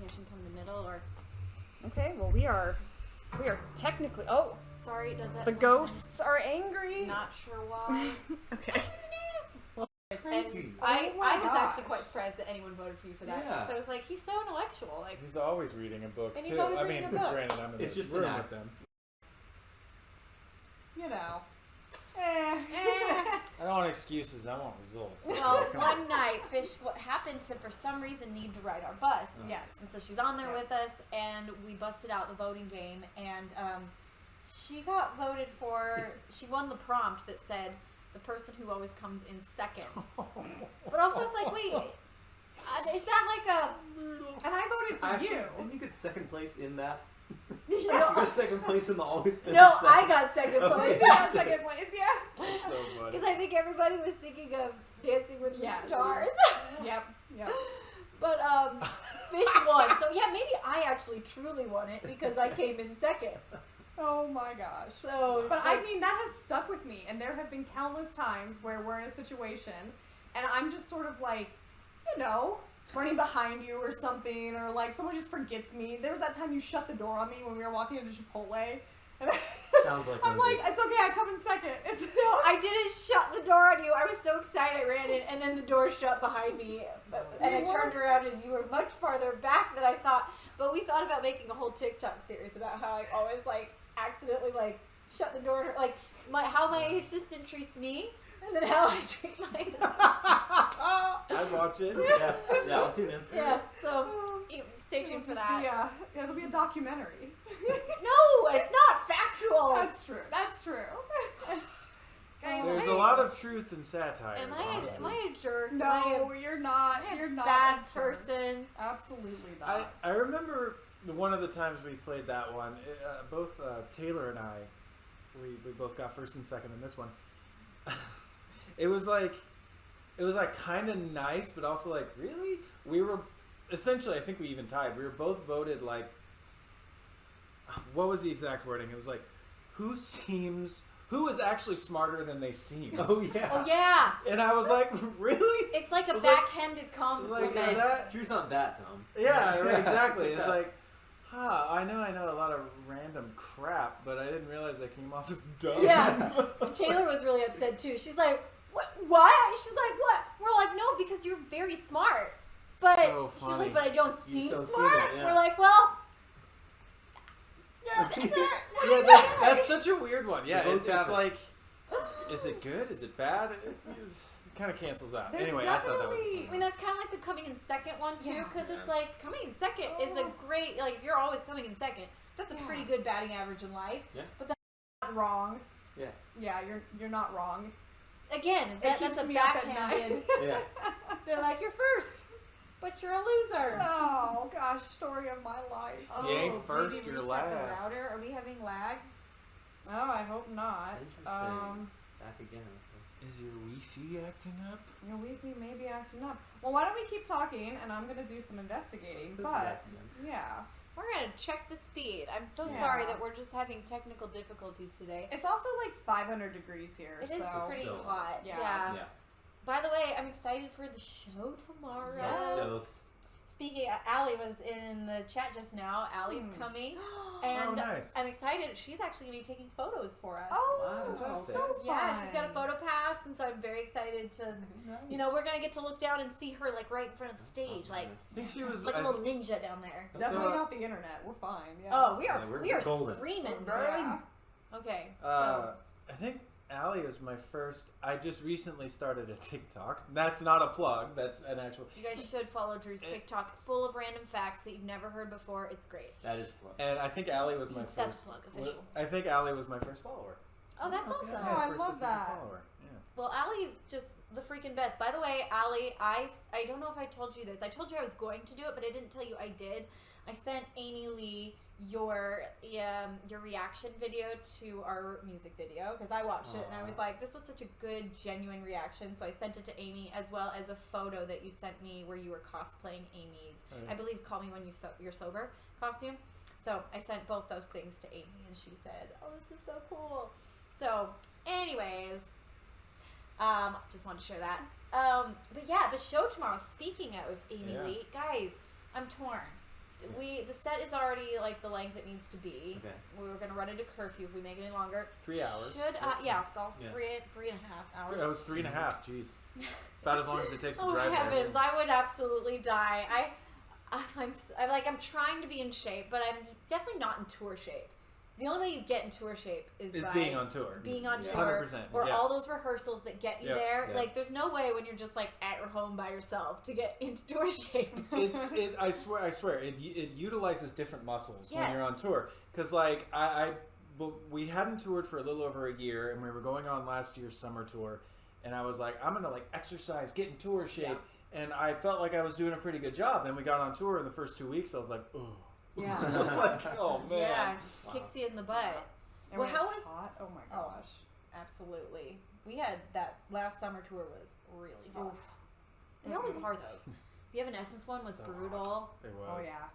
she can come in the middle or. Okay, well we are technically. Oh, Sorry, does that? the ghosts are angry. Not sure why. Okay. And Oh I my was gosh. actually quite surprised that anyone voted for you for that. Yeah. So I was like, he's so intellectual. Like, He's always reading a book, And too. he's always reading a book. Granted, I'm in It's the just an room act. with them. You know. I don't want excuses. I want results. well, Come on. one night, Fish happened to, for some reason, need to ride our bus. Yes. And so she's on there Yeah. with us, and we busted out the voting game, and she got voted for. She won the prompt that said the person who always comes in second. But also, it's like, wait, is that like a? And I voted for Actually, you. didn't you get second place in that? No, You got second place in the always finish no, second. I got second Okay. place. Yeah, second place. Yeah. So funny. Because I think everybody was thinking of Dancing with Yes. the Stars. Yep. Yep. But Fish won. So yeah, maybe I actually truly won it because I came in second. Oh my gosh. So But I mean, that has stuck with me, and there have been countless times where we're in a situation, and I'm just sort of like, you know, running behind you or something, or like someone just forgets me. There was that time you shut the door on me when we were walking into Chipotle, and Sounds like I'm Lindsay. like, it's okay, I come in second. It's no, I didn't shut the door on you. I was so excited I ran in, and then the door shut behind me. And I turned around, and you were much farther back than I thought. But we thought about making a whole TikTok series about how I always like accidentally like shut the door, like how my assistant treats me, and then how I treat my assistant. I'd watch it. Yeah, I'll tune in. Yeah, so stay It'll tuned for just that. be it'll be a documentary. No, it's not factual. That's true. That's true. Guys, There's a lot of truth in satire. Am I honestly. a jerk? Am No, I you're not. a You're not bad a jerk. person? Absolutely I not. remember one of the times we played that one. Both Taylor and I, we both got first and second in this one. It was like kind of nice, but also like really. We were essentially, I think we even tied. We were both voted like. What was the exact wording? It was like, who is actually smarter than they seem? Oh yeah. Oh yeah, And I was like, really? it's like a It was like- backhanded compliment. Like, is that? Drew's not that dumb. Yeah, right, Yeah, exactly. it's It's like like, I know a lot of random crap, but I didn't realize I came off as dumb. Yeah. And Taylor was really upset too. She's like, "What? Why?" She's like, "What?" We're like, "No, because you're very smart." But So she's funny. like, "But I don't You seem just don't seem smart." it, yeah. We're like, "Well, Yeah, that's such a weird one. Yeah, The it's votes have it. like, is it good? Is it bad? It kind of cancels out. There's Anyway, I thought that was definitely- I mean, that's kind of like the coming in second one too, Yeah. because it's Yeah. like coming in second is a great like if you're always coming in second, that's a Yeah. pretty good batting average in life. Not wrong. Yeah. Yeah, you're not wrong. Again, is that It keeps that's a me up at backhanded? night. Yeah. They're like, "You're first, but you're a loser." Oh gosh, story of my life. Oh, You ain't first, maybe you're reset the last. router. Are we having lag? Oh, I hope not. Interesting. Back again. Is your Wi-Fi acting up? Your Wi-Fi may be acting up. Well, why don't we keep talking, and I'm gonna do some investigating. Says But back again. yeah, We're gonna check the speed. I'm so Yeah. sorry that we're just having technical difficulties today. it's also like 500 degrees here. It is so pretty So- hot. Yeah. Yeah. Yeah. By the way, I'm excited for the show tomorrow. So stoked. Speaking, Allie was in the chat just now. Allie's coming, and Oh, nice. I'm excited. She's actually gonna be taking photos for us. Oh, Wow. so fun. Yeah, she's got a photo pass, and so I'm very excited to, you know, we're gonna get to look down and see her like right in front of the stage, like I think she was. like a little ninja down there. Definitely So- not the internet. We're fine. Yeah. Oh, we are Yeah, we're we are golden. screaming. Yeah. Okay. I think Allie is my first. I just recently started a TikTok. That's not a plug. That's an actual. You guys should follow Drew's TikTok, full of random facts that you've never heard before. It's great. That is cool. And I think Allie was my first. That's plug official. I think Allie was my first follower. Oh, that's awesome. Yeah. I first love official that. Follower. Yeah. Well, Allie's just the freaking best. By the way, Allie, I don't know if I told you this. I told you I was going to do it, but I didn't tell you I did. I sent Amy Lee your reaction video to our music video because I watched it and I was like, this was such a good, genuine reaction. So I sent it to Amy as well as a photo that you sent me where you were cosplaying Amy's, I believe, Call Me When You're Sober costume. So I sent both those things to Amy and she said, oh, this is so cool. So anyways, just wanted to share that. But yeah, the show tomorrow, speaking of Amy Lee, guys, I'm torn. The set is already like the length it needs to be. Okay. We were gonna run into curfew if we make it any longer. 3 hours. Should about Yeah. 3.5 hours. It was 3.5. Jeez, about as long as it takes to Oh drive heavens! there. I would absolutely die. I'm trying to be in shape, but I'm definitely not in tour shape. The only way you get in tour shape is by being on tour. being on Yeah. tour, 100%, or yeah. all those rehearsals that get you Yep. there. Yeah. Like, there's no way when you're just like at your home by yourself to get into tour shape. I swear, it utilizes different muscles when Yes. you're on tour. Because like we hadn't toured for a little over a year, and we were going on last year's summer tour, and I was like, I'm gonna like exercise, get in tour shape, and I felt like I was doing a pretty good job. Then we got on tour in the first 2 weeks. I was like, oh, Yeah. like, oh man. Yeah, Wow. kicks you in the butt. And Well, when how it's was- hot? Oh my Oh. gosh. Absolutely. We had that last summer tour was really hot. Oof. They always are though. The Evanescence one was So brutal. It was. Oh yeah.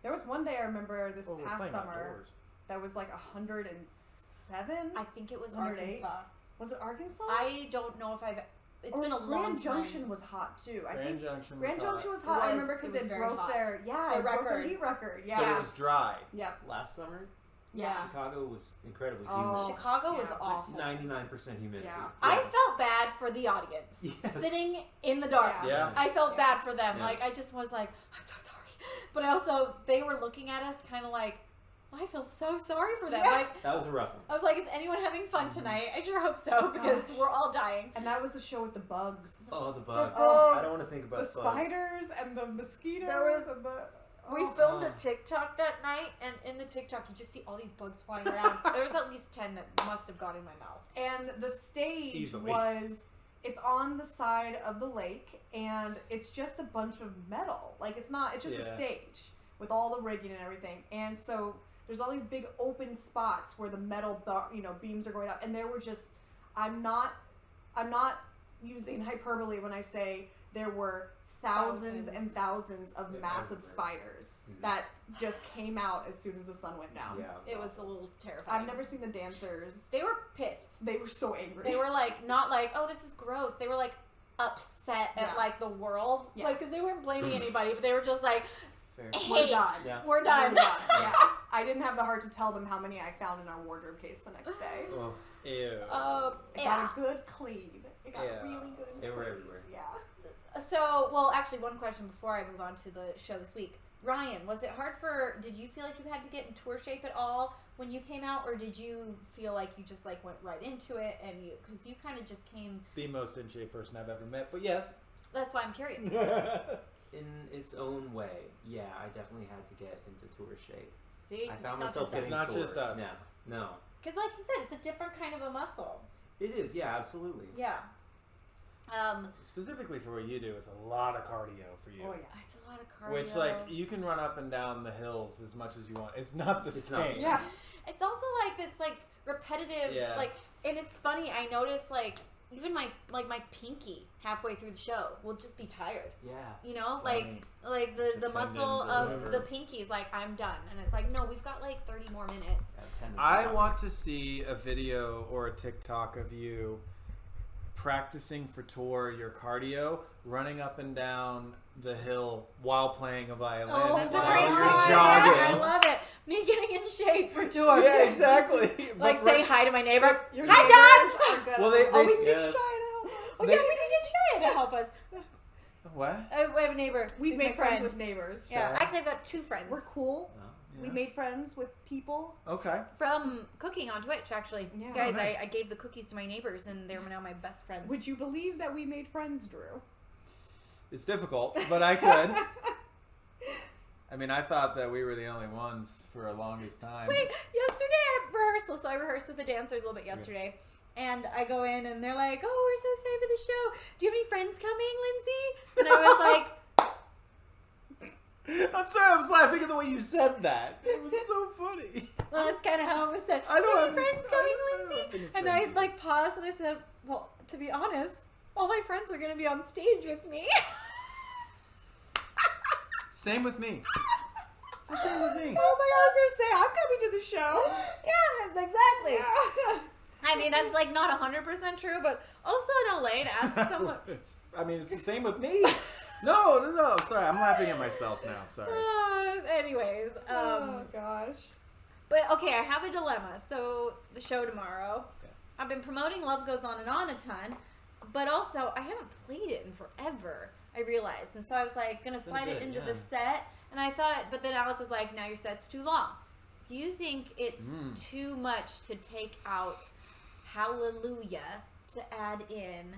There was one day I remember this Well, we're past playing summer outdoors. that was like 107. I think it was 108? Arkansas. Was it Arkansas? I don't know if I've. It's Or been a long Grand time. Junction was hot too. I Grand think Junction was Grand hot, Junction was It hot. I was- remember it because was it very broke hot. their The it broke record. their heat record. but Yeah. it was dry. Yep. Last summer, Yeah. Chicago was incredibly Oh. humid. Chicago was Yeah, it was awful. 99% humidity. Yeah. I felt bad for the audience Yes. sitting in the dark. Yeah. Yeah. I felt Yeah. bad for them. Yeah. Like I just was like, I'm so sorry. But I also they were looking at us kind of like, I feel so sorry for them. Yeah. Like That was a rough one. I was like, is anyone having fun tonight? I sure hope so because Gosh. we're all dying. And that was the show with the bugs. Oh, the bugs. bugs. I don't want to think about The bugs. spiders and the mosquitoes. There was- and the, We oh. filmed a God. TikTok that night, and in the TikTok, you just see all these bugs flying around. There was at least 10 that must have got in my mouth. And the stage Easily. it's on the side of the lake, and it's just a bunch of metal. Like it's just a Yeah. stage with all the rigging and everything. And so there's all these big open spots where the metal beams are going up, and there were just I'm not using hyperbole when I say there were thousands and thousands of Yeah, massive everywhere. spiders Mhm. that just came out as soon as the sun went down. Yeah, It was a little terrifying. I've never seen the dancers. They were pissed. They were so angry. They were like, not like, oh, this is gross. They were like upset Yeah. at like the world. Yeah. Like, because they weren't blaming anybody, but they were just like, fair. We're hate. done. Yeah. We're done. Yeah. I didn't have the heart to tell them how many I found in our wardrobe case the next day. Oh, Ew. It Yeah. got a good clean. It got Yeah. really good. they were clean. everywhere. Yeah. So, well, actually, one question before I move on to the show this week. Ryan, was it hard did you feel like you had to get in tour shape at all when you came out, or did you feel like you just like went right into it because you kind of just came, The most in shape person I've ever met, but yes. that's why I'm curious. In its own way, yeah, I definitely had to get into tour shape. See? I It's found not myself just us. getting It's not sore. just us. No. Because like you said, it's a different kind of a muscle. It is, yeah, absolutely. Yeah. Specifically for what you do, it's a lot of cardio for you. Oh yeah. It's a lot of cardio. Which, like, you can run up and down the hills as much as you want. It's not the It's same. not the same. Yeah. It's also like this like repetitive Yeah. like, and it's funny. I noticed like even my pinky halfway through the show will just be tired. Yeah. You know, Funny. like The the muscle tendons or of whatever. the pinky is like I'm done, and it's like no, we've got like 30 more minutes. I want to see a video or a TikTok of you practicing for tour your cardio, running up and down the hill while playing a violin Oh, that's a while great you're time. jogging. I love it. Me getting in shape for tour. Yeah, exactly. Like But say hi to my neighbor. Your Hi, neighbors John. are good. Well, they oh, we s- can yes. get Shy to help us. Oh They- yeah, we can get Shia to help us. What? I have a neighbor. We've He's made my friends friend. with neighbors. Yeah, Sarah? actually, I've got 2 friends. We're cool. We Yeah. made friends with people. Okay. From cooking on Twitch, actually. Yeah. Guys, Oh, nice. I gave the cookies to my neighbors, and they're now my best friends. Would you believe that we made friends, Drew? It's difficult, but I could. I mean, I thought that we were the only ones for a longest time. Wait, yesterday at rehearsal, so I rehearsed with the dancers a little bit yesterday, and I go in, and they're like, "Oh, we're so excited for the show. Do you have any friends coming, Lindsay?" And I was like, I'm sorry, I was laughing at the way you said that. It was so funny. "Well, that's kind of how it was said. I don't Do you have have any friends I coming, don't have Lindsay?" any And I friends. like paused, and I said, "Well, to be honest, all my friends are going to be on stage with me." Same with me. It's the same with me. Oh my god, I was gonna say I'm coming to the show. Yeah, that's exactly. Yeah. I mean, that's like not 100% true, but also in LA to ask someone. I mean, it's the same with me. No. Sorry, I'm laughing at myself now. Sorry. Anyways, Oh gosh. but okay, I have a dilemma. So the show tomorrow, Okay. I've been promoting Love Goes On and On a ton, but also I haven't played it in forever. I realized, and so I was like gonna been a slide it bit, into yeah. the set, and I thought, but then Alec was like, "Now your set's too long." Do you think it's too much to take out Hallelujah to add in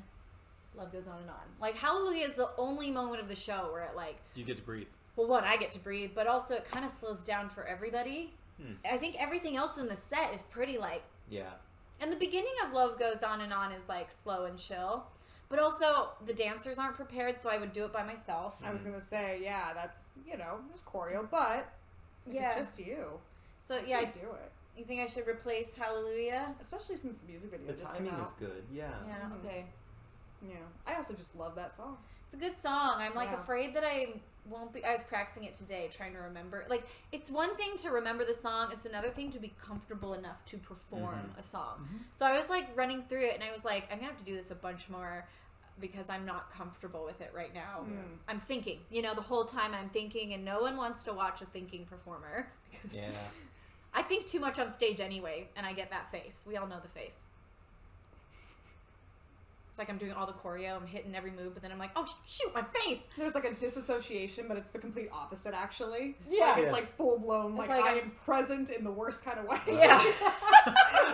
Love Goes On and On? Like Hallelujah is the only moment of the show where it like, You get to breathe. well, one, I get to breathe, but also it kind of slows down for everybody. I think everything else in the set is pretty like, Yeah. and the beginning of Love Goes On and On is like slow and chill. But also, the dancers aren't prepared, so I would do it by myself. I was gonna say, yeah, that's there's choreo, but if Yeah. it's just you. So I yeah, say do it. you think I should replace Hallelujah? Especially since the music video The just came timing out. is good. Yeah. Yeah, Mhm. okay. Yeah, I also just love that song. It's a good song. I'm like Yeah. afraid that I won't be. I was practicing it today, trying to remember. Like, it's one thing to remember the song. It's another thing to be comfortable enough to perform a song. So I was like running through it, and I was like, I'm gonna have to do this a bunch more because I'm not comfortable with it right now. I'm thinking, the whole time I'm thinking, and no one wants to watch a thinking performer because Yeah. I think too much on stage anyway, and I get that face. We all know the face. It's like I'm doing all the choreo, I'm hitting every move, but then I'm like, oh shoot, my face! There's like a disassociation, but it's the complete opposite actually. Yeah. Like, it's Yeah. like full blown. Like, like I I'm- am present in the worst kind of way. Yeah.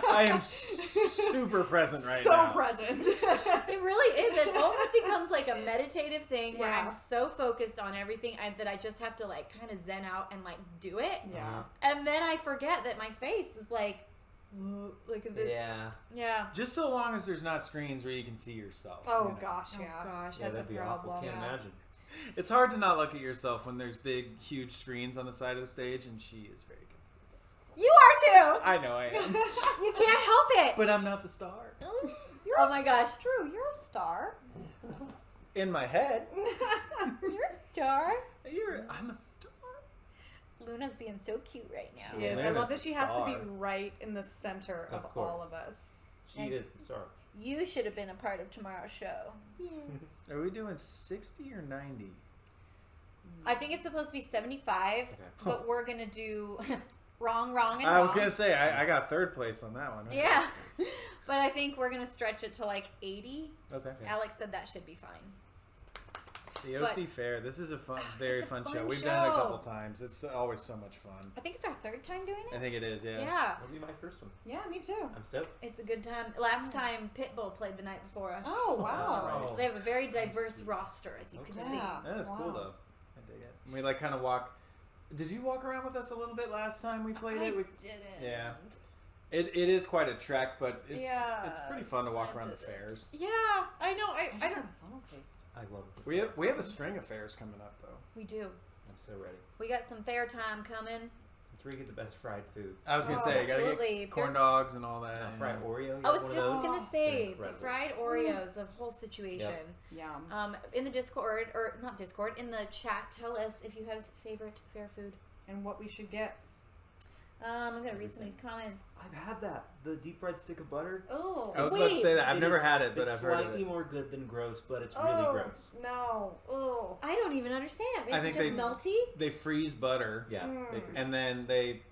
I am super present right so now. present. It really is. It almost becomes like a meditative thing where Yeah. I'm so focused on everything that I just have to like kind of zen out and like do it. Yeah. And then I forget that my face is like this. Yeah. Yeah. Just so long as there's not screens where you can see yourself. Oh gosh, Oh yeah. gosh, Yeah, that's a that'd be awful. problem. Can't imagine. It's hard to not look at yourself when there's big, huge screens on the side of the stage, and she is very good. You are I know I am. too. You can't help it. But I'm not the star. You're Oh a my s- gosh. Drew, you're a star. In my head. You're a star. I'm a star. Luna's being so cute right now. She is. I Luna's love that a she has to be star. right in the center of Of course. all of us. She is the star. You should have been a part of tomorrow's show. Are we doing 60 or 90? I think it's supposed to be 75, Okay. but we're gonna do wrong, and I was wrong. going to say, I got third place on that one. Okay. Yeah, but I think we're gonna stretch it to like 80. Okay. Alex said that should be fine. The OC Fair. This is a fun, very It's a fun fun show. We've done it a show. couple times. It's always so much fun. I think it's our third time doing I it. think it is, yeah. Yeah, That'll be my first one. Yeah, me too. I'm stoked. it's a good time. Last time Pitbull played the night before us. Oh wow. right. They have a very diverse see. roster, as you can Okay. see. Yeah. That is cool, Wow. though. I dig it. We, like, kind of walk. Did you walk around with us a little bit last time we played I it? didn't. Yeah. It is quite a trek, but it's Yeah, pretty fun to walk I around the didn't. fairs. Yeah, I know. I just don't. had a funnel cake. I love it. We have a string of fairs coming up, though. We do. I'm so ready. We got some fair time coming. That's where you get the best fried food. I was gonna Oh, say you gotta absolutely. get corn dogs and all that. Fried yeah. Oreo. You I got was one just of those? gonna say the Incredible. fried Oreos, the whole situation. Yum. In the Discord, or not Discord, in the chat, tell us if you have favorite fair food. And what we should get. I'm gonna read some of these comments. I've had that. The deep fried stick of butter. Oh. I was about to say that. I've It never is- had it, but it's I've heard of slightly it. more good than gross, but it's really gross. No. Oh. I don't even understand. Is I it think just they- melty? They freeze butter, Yeah. They and then they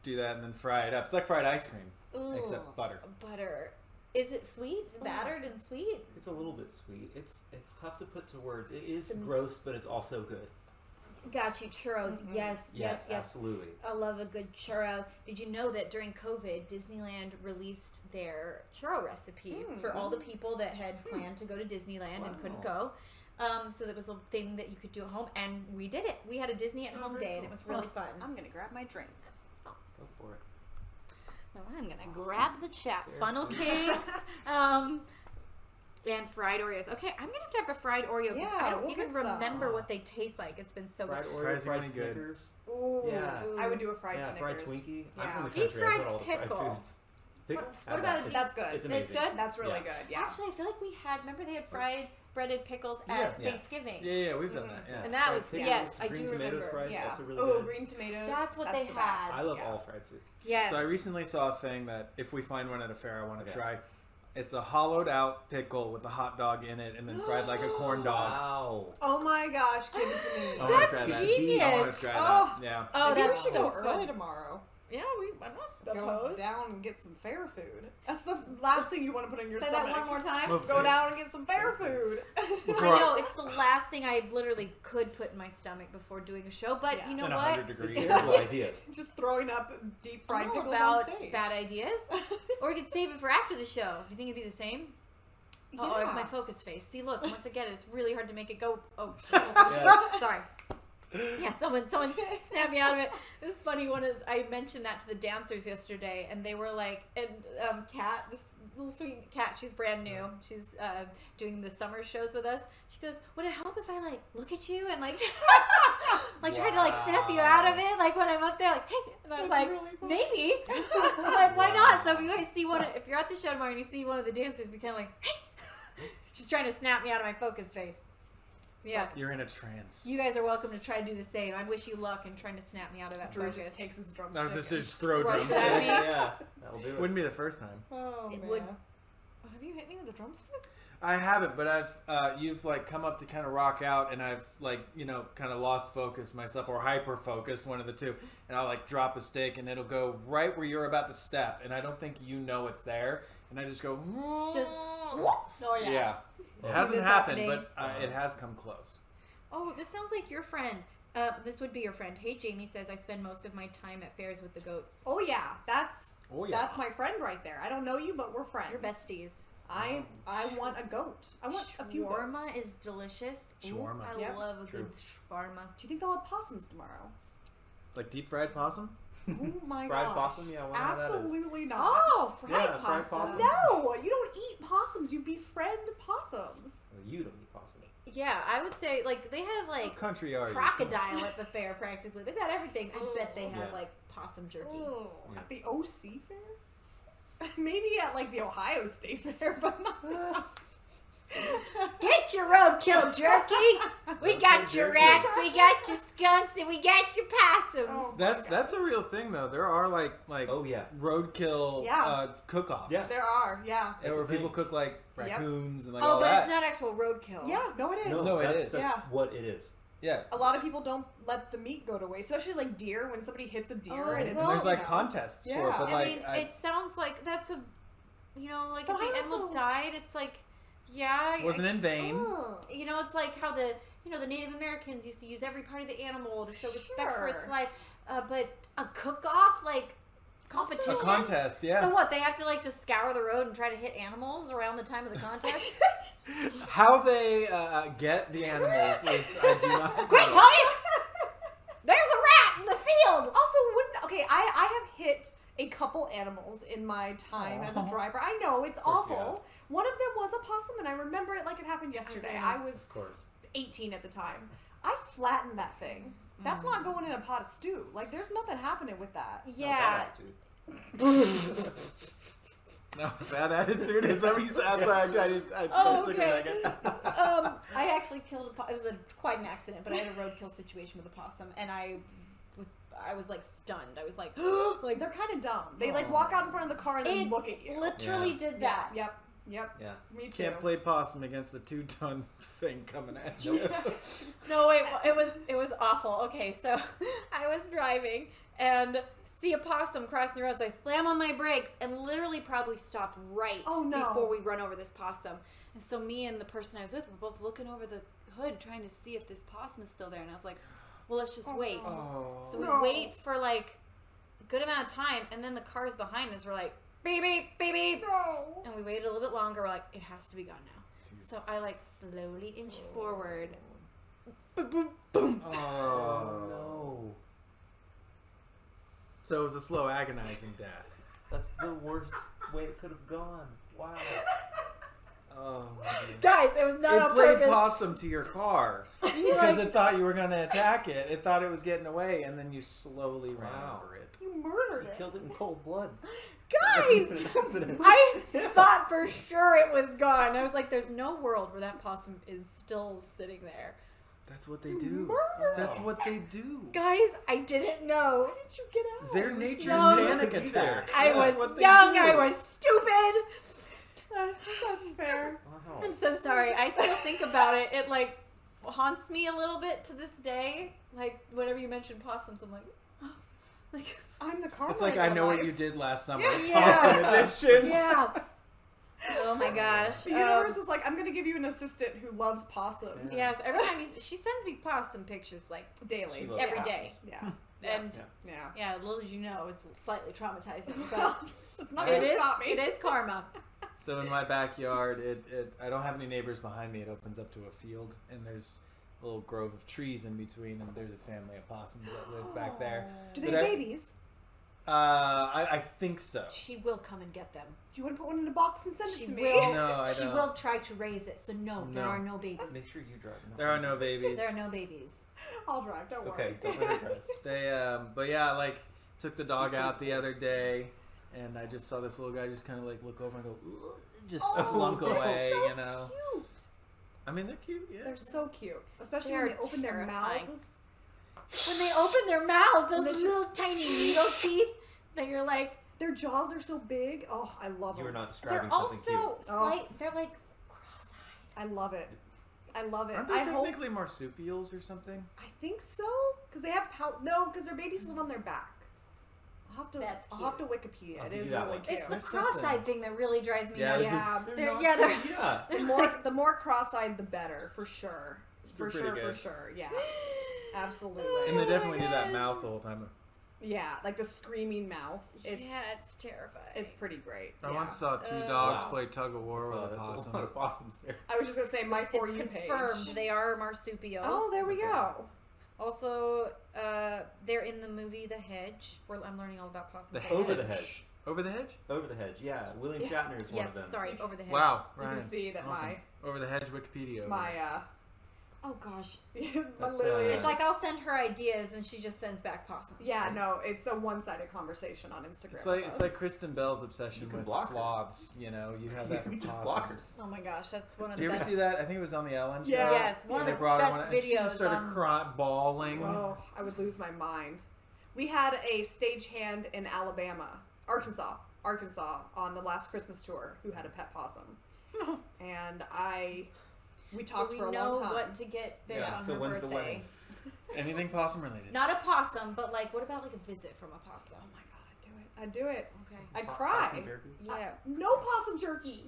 do that and then fry it up. It's like fried ice cream, Ooh, except butter. butter. Is it sweet? Battered and sweet? It's a little bit sweet. It's tough to put to words. It is gross, but it's also good. Got you, churros. Yes. Absolutely. I love a good churro. Did you know that during COVID, Disneyland released their churro recipe for all the people that had planned to go to Disneyland and couldn't go? So that was a thing that you could do at home, and we did it. We had a Disney at home day, and it was really fun. I'm gonna grab my drink. Go for it. Well, I'm gonna grab the chat. Fair Funnel food. cakes, and fried Oreos. Okay, I'm gonna have to have a fried Oreo because Yeah, I don't we'll even get some. remember what they taste like. It's been so Fried good. Oreo, fried Surprisingly good. Snickers. Ooh. Yeah. I would do a fried yeah, Snickers. fried Twinkie. Yeah. I'm from the Deep country. I've fried had all the fried pickle. foods. Pickle? What Have about that. a- It's- That's good. It's It's amazing. good? That's really Yeah. good. Yeah. Actually, I feel like we had. Remember they had fried breaded pickles Yeah. at Yeah. Thanksgiving. Yeah, we've done that. Yeah. And that Fried was pickles, yes, I green do tomatoes remember. fried, Yeah. also really Oh, good. green tomatoes. That's what they the had. best. I love Yeah. all fried food. Yes. So I recently saw a thing that if we find one at a fair, I want to Okay. try. It's a hollowed out pickle with a hot dog in it and then fried like a corn dog. Wow. Oh my gosh, give it to me. I wanna That's try that. genius. I want to try Oh. that. Yeah. Oh, Maybe we that's should so go early fun. tomorrow. Yeah, I'm not Go opposed. down and get some fair food. That's the last thing you want to put in your Say stomach. that one more time. Well, Go down and get some fair food. Before I know it's the last thing I literally could put in my stomach before doing a show, but Yeah. you know in what? 100 degrees. Terrible idea. Just throwing up deep fried I'm all pickles about on stage. bad ideas. Or we could save it for after the show. Do you think it'd be the same? Oh, I have my focus face. See, look, once again, it's really hard to make it go. Oh, sorry. Yeah, someone snapped me out of it. It was funny. I mentioned that to the dancers yesterday, and they were like, and Kat, this little sweet Kat, she's brand new. She's doing the summer shows with us. She goes, "Would it help if I like look at you and like, like try to like snap you out of it, like when I'm up there, like hey?" And I was That's like, really fun. "Maybe." I was like, "Why not?" So if you guys see if you're at the show tomorrow and you see one of the dancers, be kind of like, "Hey," she's trying to snap me out of my focus face. Yeah. You're in a trance. You guys are welcome to try to do the same. I wish you luck in trying to snap me out of that Drew focus. just takes his drumstick. I was and- just throw Right, drumsticks. exactly. Yeah, that'll do it. Wouldn't be the first time. Oh, It man. would- Oh, have you hit me with a drumstick? I haven't, but you've like come up to kind of rock out, and I've like kind of lost focus myself or hyper focused, one of the two, and I'll like drop a stick and it'll go right where you're about to step, and I don't think you know it's there, and I just go. Just. Oh yeah. Yeah. See It hasn't this happened, happening. but it has come close. Oh, this sounds like your friend. This would be your friend. Hey, Jamie says I spend most of my time at fairs with the goats. Oh yeah, that's Oh yeah. my friend right there. I don't know you, but we're friends. You're besties. I want a goat. I want a few goats. Shawarma is delicious. Ooh, Shawarma. I Yep. love a True. good shawarma. Do you think they'll have possums tomorrow? Like deep fried possum. Oh my Fried gosh. possum? Yeah, I wonder how that is. Absolutely not. Oh, fried Yeah, fried possum. possum. No, you don't eat possums. You befriend possums. Well, you don't eat possum. Yeah, I would say like they have like What country are you? crocodile at the fair practically. They've got everything. I bet they have Yeah. like possum jerky. Oh, Yeah. at the OC fair? Maybe at like the Ohio State Fair, but not. Get your roadkill jerky. We got your jerky. rats, we got your skunks, and we got your possums. Oh, That's a real thing though. There are like Oh yeah. roadkill Yeah. cook-offs. Yeah. There are, yeah. And where That's a people thing. cook like Yep. raccoons and like Oh, all but that. it's not actual roadkill. Yeah, no, it is. No, it that's, is. That's Yeah. what it is. Yeah. A lot of people don't let the meat go to waste, especially like deer. When somebody hits a deer Oh, and it's well, And there's like you know. contests for it, Yeah. but I like mean, it sounds like that's a, like But if the I animal also- died, it's like, yeah. wasn't in vain. Ugh. It's like how the Native Americans used to use every part of the animal to show respect for its Sure. life. But a cook-off, like, Also- A competition? contest, yeah. So what, they have to, like, just scour the road and try to hit animals around the time of the contest? How they get the animals is I do not Quick, know. honey! There's a rat in the field! Also, I have hit a couple animals in my time as a Aw. driver. I know it's course you awful. One of them was a possum, and I remember it like it happened yesterday. Okay. I was Of course. 18 at the time. I flattened that thing. That's not going in a pot of stew. Like, there's nothing happening with that. Not Yeah. bad attitude. No, bad attitude is what he said. I'm sorry, I Oh, took okay. a second. I actually killed it was quite an accident, but I had a roadkill situation with a possum, and I was like stunned. I was like, Like, they're kind of dumb. They like walk out in front of the car and then It look at you. literally Yeah. did that. Yep. Yep. Yeah. Me too. Can't play possum against a 2-ton thing coming at you. No, it was awful. Okay, so I was driving and see a possum crossing the road, so I slam on my brakes and literally probably stop right Oh, no. before we run over this possum. And so me and the person I was with were both looking over the hood trying to see if this possum is still there, and I was like, well, let's just wait. Oh. So we No. wait for like a good amount of time, and then the cars behind us were like, beep, beep, beep, beep. No. And we waited a little bit longer. We're like, it has to be gone now. So I like slowly inch forward. Boom, boom, boom. Oh. no. So it was a slow, agonizing death. That's the worst way it could have gone. Wow. Oh. man. Guys, it was not It on played purpose. possum to your car because it thought you were going to attack it. It thought it was getting away, and then you slowly ran Wow. over it. You murdered He it. killed it in cold blood. Guys, That's an accident. I thought for sure it was gone. I was like, there's no world where that possum is still sitting there. That's what they do. Murdered That's Oh. what they do. Guys, I didn't know. How did you get out? Their nature's No. panic Could be attack. I That's was what they young, do. I was stupid. That's fair. Wow. I'm so sorry. I still think about it. It like haunts me a little bit to this day. Like whenever you mention possums, I'm like, oh, like I'm the Carmine. It's like I know what you did last summer. Yeah. Possum edition. yeah. Oh my gosh. The universe was like, I'm gonna give you an assistant who loves possums Yes, every time she sends me possum pictures like daily. She loves every possums. day. Yeah. And Yeah. Yeah. little as you know, it's slightly traumatizing. But It's not it gonna is stop me. it is karma. So in my backyard, I don't have any neighbors behind me. It opens up to a field, and there's a little grove of trees in between, and there's a family of possums that live back there. Do they But have I- babies? I think so. She will come and get them. Do you want to put one in a box and send She it to me? will. No, I She don't. will try to raise it. So no, there No. are no babies. Make sure you drive. There are no babies. There are no babies. I'll drive. Don't worry. Okay, don't let her drive. They but yeah, like took the dog out the other day, and I just saw this little guy just kind of like look over and go, "Ugh," just slunk they're away, so you know. Cute. I mean, they're cute, yeah. They're so cute, especially They when are they open their terrifying. mouths. When they open their mouths, those And it's little tiny needle teeth that you're like, Their jaws are so big. Oh, I love You them. are not they're describing something also cute. slight. They're like cross-eyed. I love it. I love it. Aren't they I hope. technically marsupials or something? I think so, because they have no, because their babies live on their back. I'll have to. That's I'll have to Wikipedia. I'll It give is you that really one. cute. It's the There's something. cross-eyed thing that really drives me Yeah, nuts. yeah. They're- not- yeah, they're- yeah. The more cross-eyed, the better, for sure. They're For pretty sure, good. for sure. Yeah, absolutely. And they Oh my definitely do that gosh. mouth the whole time. Yeah, like the screaming mouth. It's Yeah, it's terrifying. it's pretty great. I yeah. once saw two Oh. dogs Wow. play tug of war That's with a that's possum. a lot of possums there. I was just gonna say my for It's you confirmed page. they are marsupials. Oh, there we Okay. go. Also, they're in the movie The Hedge. I'm learning all about possums. The Over hedge. the hedge. Over the hedge? Over the hedge. Yeah, William Yeah. Shatner is one Yes, of them. sorry, Over the Hedge. Wow, You Ryan. can see that Awesome. Over the hedge Wikipedia. over my there. Oh gosh, That's, literally. uh, it's like I'll send her ideas and she just sends back possums. yeah, no, it's a one-sided conversation on Instagram. It's like with it's us. like Kristen Bell's obsession You can with block her. sloths. You know, you have that for You just block her. possums. Oh my gosh, that's one of Do the you ever best. see that? I think it was on the Ellen show. Yeah. Yes, one And of they the brought her best one, and she videos just started on. bawling. Oh, I would lose my mind. We had a stagehand in Arkansas, on the last Christmas tour who had a pet possum, and we So talked we for a know long time. what to get Fish Yeah, on so her when's the birthday. wedding? Anything possum related. Not a possum, but like, what about like a visit from a possum? Oh my god, I'd do it. Okay. I'd Po- cry. possum jerky? Yeah. No possum jerky.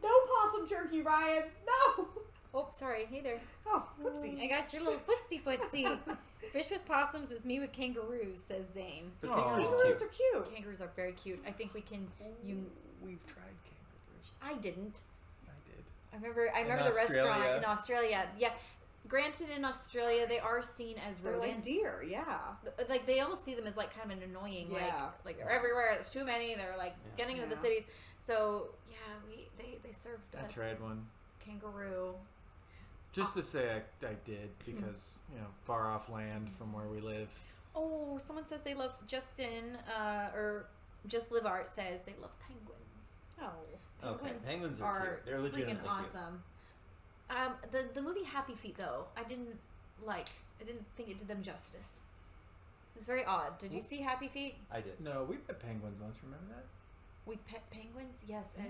No possum jerky, Ryan. No. Oh, sorry. Hey there. Oh, footsie. I got your little footsie. Fish with possums is me with kangaroos, says Zane. But Aw. kangaroos are Kangaroos cute. are cute. Kangaroos are very cute. I think we can. We've tried kangaroos. I didn't. I did. I remember the Australia. restaurant in Australia. Yeah. Granted, in Australia, they are seen as They're rodents. like deer, yeah. Like they almost see them as like kind of an annoying. Yeah. Like they're everywhere. There's too many. They're like Yeah. getting into the Yeah. cities. So yeah, they served I us tried one. kangaroo. Just to say I did because, far off land from where we live. Oh, someone says they love Justin or Just Live Art says they love penguins. Oh. Okay, penguins are cute. They're freaking legitimately cute. awesome. The movie Happy Feet though, I didn't think it did them justice. It was very odd. Did you see Happy Feet? I did. No, we met penguins once. Remember that? We pet penguins? Yes, Yeah.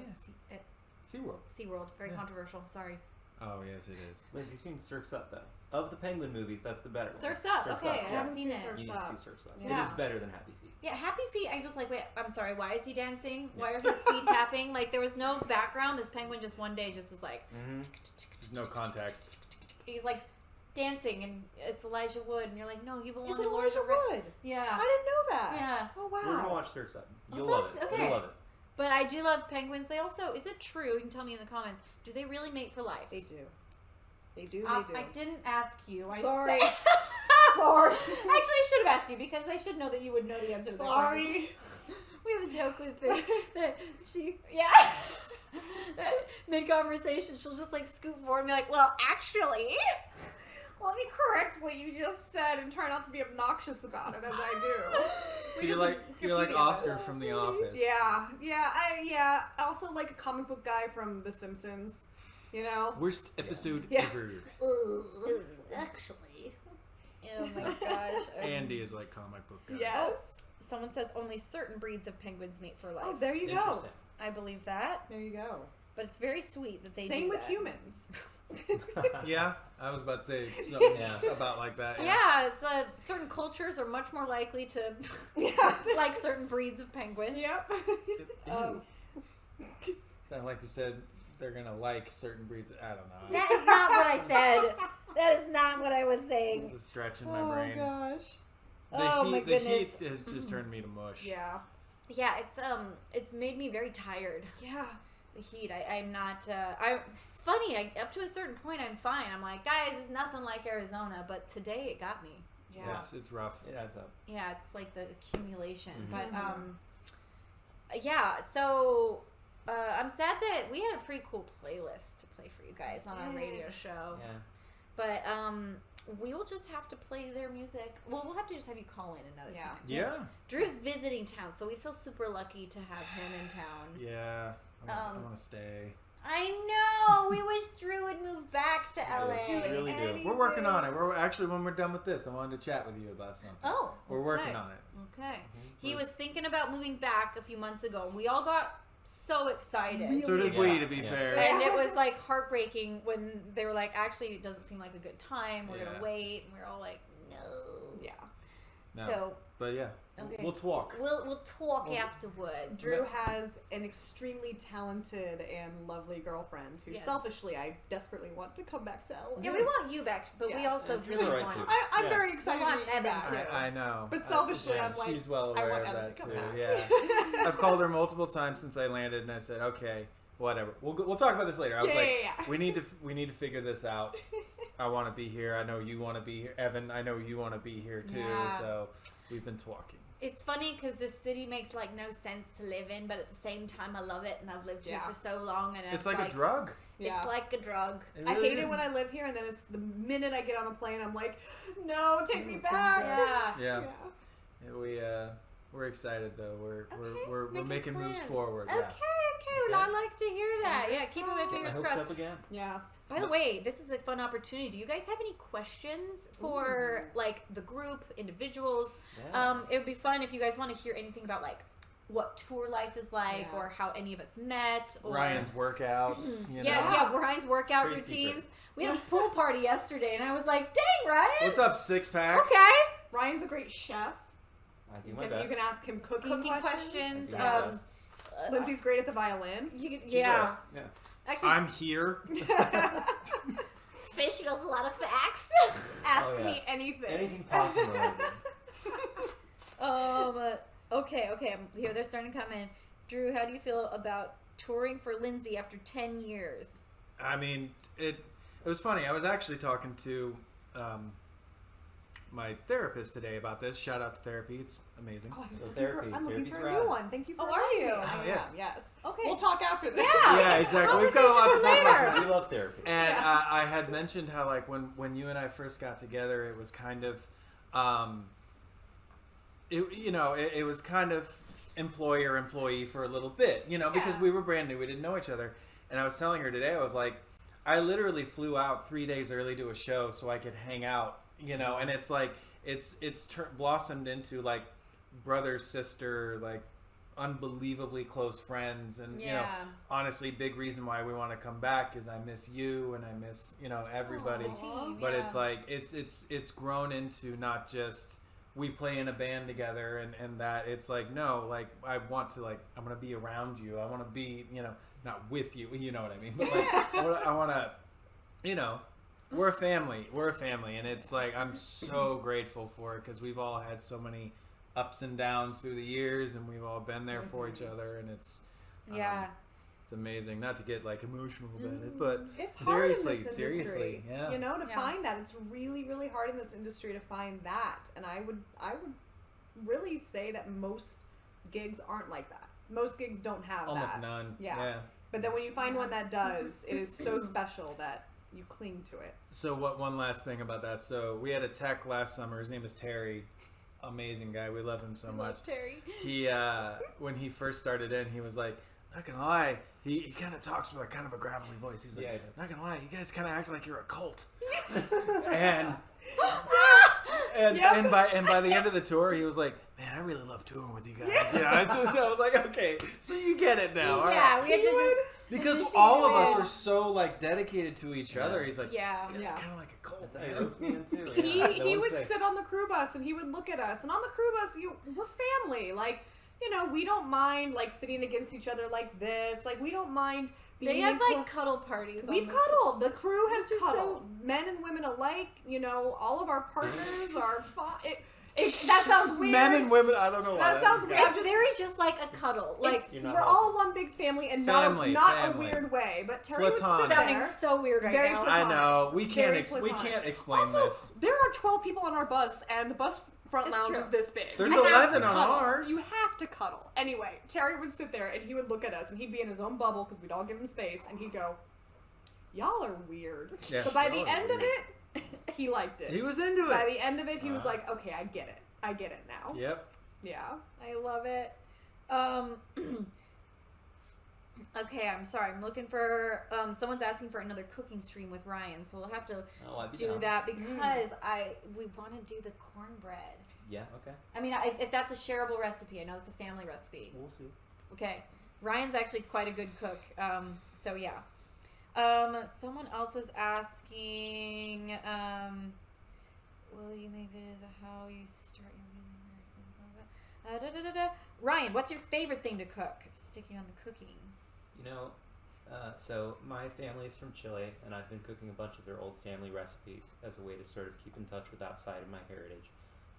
at SeaWorld. SeaWorld. Very Yeah. controversial. Sorry. Oh yes, it is. Lindsay, you've seen Surf's Up though. Of the penguin movies, that's the better one. Surf's Up. Surf's Okay, Up, I yeah. haven't seen it. Surf's You need Up. to see Surf's Up. Yeah. It is better than Happy Feet. Yeah, Happy Feet. I was like, wait, I'm sorry. Why is he dancing? Why are his feet tapping? Like there was no background. This penguin just one day just is like, Mm-hmm. There's no context. he's like dancing, and it's Elijah Wood, and you're like, no, he belongs Is it in Lord of Elijah the Rings. Wood? Yeah. I didn't know that. Yeah. Oh wow. We're gonna watch Surf's Up. You'll Oh, love it. okay. You'll love it. But I do love penguins. They also, is it true? You can tell me in the comments. Do they really mate for life? They do. They do. They do. I didn't ask you. Sorry. Sorry. Sorry. Actually, I should have asked you because I should know that you would know the answer to that question. Sorry. We have a joke with this that she, mid conversation, she'll just like scoop forward and be like, "Well, actually, Let me correct what you just said and try not to be obnoxious about it as I do. So you're like Oscar from The Office. Yeah. I also like a comic book guy from The Simpsons. You know. Worst episode Yeah. ever. Actually. oh my gosh." Andy is like comic book guy. Yes. Someone says only certain breeds of penguins mate for life. Oh, there you go. Interesting. I believe that, There you go. but it's very sweet that they Same do with that. humans. Yeah, I was about to say something Yeah. about like that. Yeah, it's certain cultures are much more likely to Yeah. like certain breeds of penguins. Yep. Ew. Sound like you said they're gonna like certain breeds. I don't know. That is not what I said. That is not what I was saying. It's a stretch in my brain. gosh. Oh, my The goodness. heat has just turned me to mush. Yeah. Yeah, it's made me very tired. Yeah. The heat. I'm not. It's funny. Up to a certain point, I'm fine. I'm like, guys, it's nothing like Arizona, but today it got me. Yeah. It's rough. It adds up. Yeah, it's like the accumulation. Mhm. But yeah. So I'm sad that we had a pretty cool playlist to play for you guys on our radio did. show. Yeah. But we will just have to play their music. Well, we'll have to just have you call in another Yeah. time. Yeah. Drew's visiting town, so we feel super lucky to have him in town. Yeah. I Um, want to stay. I know. We wish Drew would move back to Yeah, LA. we really do. We're working on it. We're actually, when we're done with this, I wanted to chat with you about something. Oh, We're working on it. Okay. He was thinking about moving back a few months ago, and we all got so excited. Really? So did Yeah. we, to be Yeah. fair. And it was like heartbreaking when they were like, actually, it doesn't seem like a good time. We're Yeah. gonna wait, and we are all like, no. Yeah. No. So But yeah, Okay. we'll talk. we'll talk Well, afterwards. Drew has an extremely talented and lovely girlfriend who Yes. selfishly I desperately want to come back to LA. Yeah, we want you back, but we Yeah. also And Drew's really alright want. too. I'm Yeah. very excited want to be Evan back. too. I know. But selfishly, Yeah, I'm like, she's well I aware want of Evan that to too. come back. Yeah, I've called her multiple times since I landed, and I said, okay, whatever. We'll talk about this later. I was Yeah. we need to figure this out. I want to be here. I know you want to be here, Evan. I know you want to be here too. Yeah. So we've been talking. It's funny because this city makes like no sense to live in, but at the same time, I love it, and I've lived here Yeah. for so long, and It's like a drug. Yeah. It's like a drug. It I really hate it is. when I live here, and then it's the minute I get on a plane, I'm like, no, take me Take me back. back. Yeah. Yeah, we're excited though. We're making moves plans. forward. Okay, Yeah. okay. Well, I like to hear that. Fingers Yeah, keeping my crossed. My fingers hopes crossed. up again. Yeah. By the way, this is a fun opportunity. Do you guys have any questions for like the group, individuals? Yeah. It would be fun if you guys want to hear anything about like what tour life is like, Yeah. or how any of us met, or Ryan's workouts. You know. yeah, Ryan's workout Trade routines. secret. We had a pool party yesterday, and I was like, "Dang, Ryan! What's up, six pack? Okay, Ryan's a great chef. I do my And best. you can ask him cooking, cooking I questions. do my best. Lindsay's great at the violin. Yeah, Yeah. actually, I'm here. Fish knows a lot of facts. Ask Oh, me yes. anything. Anything possible. Okay. Here they're starting to come in. Drew, how do you feel about touring for Lindsay after 10 years? I mean, it was funny. I was actually talking to my therapist today about this. Shout out to therapy. It's amazing. Oh, So therapy. I'm looking Therapy's for a rad. new one. Thank you for Oh, are inviting you? me. Oh, I yes. am, yes. Okay. We'll talk after this. Yeah. Yeah, exactly. We've got a lot to Conversation talk for about. We love therapy. And Yes. I had mentioned how, like, when you and I first got together, it was kind of, it was kind of employer-employee for a little bit, because Yeah. we were brand new. We didn't know each other. And I was telling her today, I was like, I literally flew out 3 days early to a show so I could hang out, and it's like, it's blossomed into, like, brother, sister, like, unbelievably close friends. And, Yeah. honestly, big reason why we want to come back is I miss you and I miss, everybody. The team, But yeah. it's like it's grown into not just we play in a band together and that it's like, no, like I want to, like, I'm gonna be around you. I want to be, not with you. You know what I mean? But like I want to, we're a family. And it's like I'm so grateful for it because we've all had so many ups and downs through the years, and we've all been there for each other, and it's Yeah. it's amazing. Not to get like emotional about it, but It's hard seriously, in this industry. seriously, yeah. To Yeah. find that. It's really, really hard in this industry to find that. And I would really say that most gigs aren't like that. Most gigs don't have almost that. none. Yeah. But then when you find one that does, it is so special that you cling to it. So one last thing about that. So we had a tech last summer. His name is Terry. Amazing guy. We love him so much. Terry. He when he first started in, he was like, not gonna lie, he kind of talks with like kind of a gravelly voice. He was like, Yeah, he not gonna lie, you guys kind of act like you're a cult. And And Yep. and by the end of the tour, he was like, "Man, I really love touring with you guys." Yeah, I was like, "Okay, so you get it now." all Yeah, right." we had to just. Because She all of did. us are so like dedicated to each other. He's like, Yeah. "You guys Yeah. are kind of like a cult." That's how man." he roped me in too. He Yeah, he no would one's safe. sit on the crew bus and he would look at us, and on the crew bus, we're family. Like, we don't mind like sitting against each other like this. Like, we don't mind. Being They have in like cuddle parties. We've on the- cuddled. The crew has Which is cuddled. Men and women alike. All of our partners are fine. That sounds weird. Men and women, I don't know why. That sounds is- weird. It's very just like a cuddle. Like It's- You're not we're wrong. all one big family and Family, not family. a weird way. But Terry would sit Platonic. sounding there. so weird right Very now. platonic. I know. We can't. Very We platonic. can't explain Also, this. there are 12 people on our bus, and the bus front It's lounge true. is this big. There's You have 11 to on cuddle. ours. You have to cuddle. Anyway, Terry would sit there, and he would look at us, and he'd be in his own bubble because we'd all give him space, and he'd go, "Y'all are weird." Yeah, But by y'all the are end of weird. it, he liked it. He was into By it. the end of it, he was Uh-huh. like, "Okay, I get it. I get it now." Yep. Yeah. I love it. Okay, I'm sorry. I'm looking for someone's asking for another cooking stream with Ryan, so we'll have to Oh, I'd be do down. that because we want to do the cornbread. Yeah. Okay. I mean, if that's a shareable recipe, I know it's a family recipe. We'll see. Okay, Ryan's actually quite a good cook. So yeah. Someone else was asking, will you make videos about how you start your music or something like that? Ryan, what's your favorite thing to cook? Sticking on the cooking. So my family is from Chile, and I've been cooking a bunch of their old family recipes as a way to sort of keep in touch with that side of my heritage.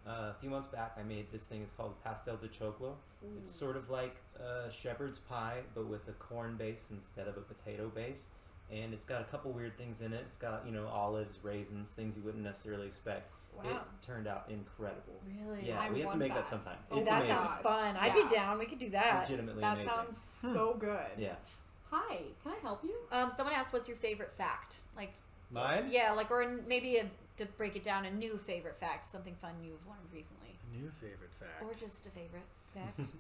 A few months back, I made this thing. It's called pastel de choclo. It's sort of like a shepherd's pie, but with a corn base instead of a potato base. And it's got a couple weird things in it. It's got, olives, raisins, things you wouldn't necessarily expect. Wow. It turned out incredible. Really? Yeah, I we have to want make that. that sometime. Oh, It's that amazing. sounds fun. I'd Yeah. be down. We could do It's that. legitimately That amazing. sounds so good. Yeah. Hi, can I help you? Someone asked, "What's your favorite fact?" Like, Mine? yeah, like, or maybe to break it down, a new favorite fact, something fun you've learned recently, A new favorite fact. or just a favorite fact. Because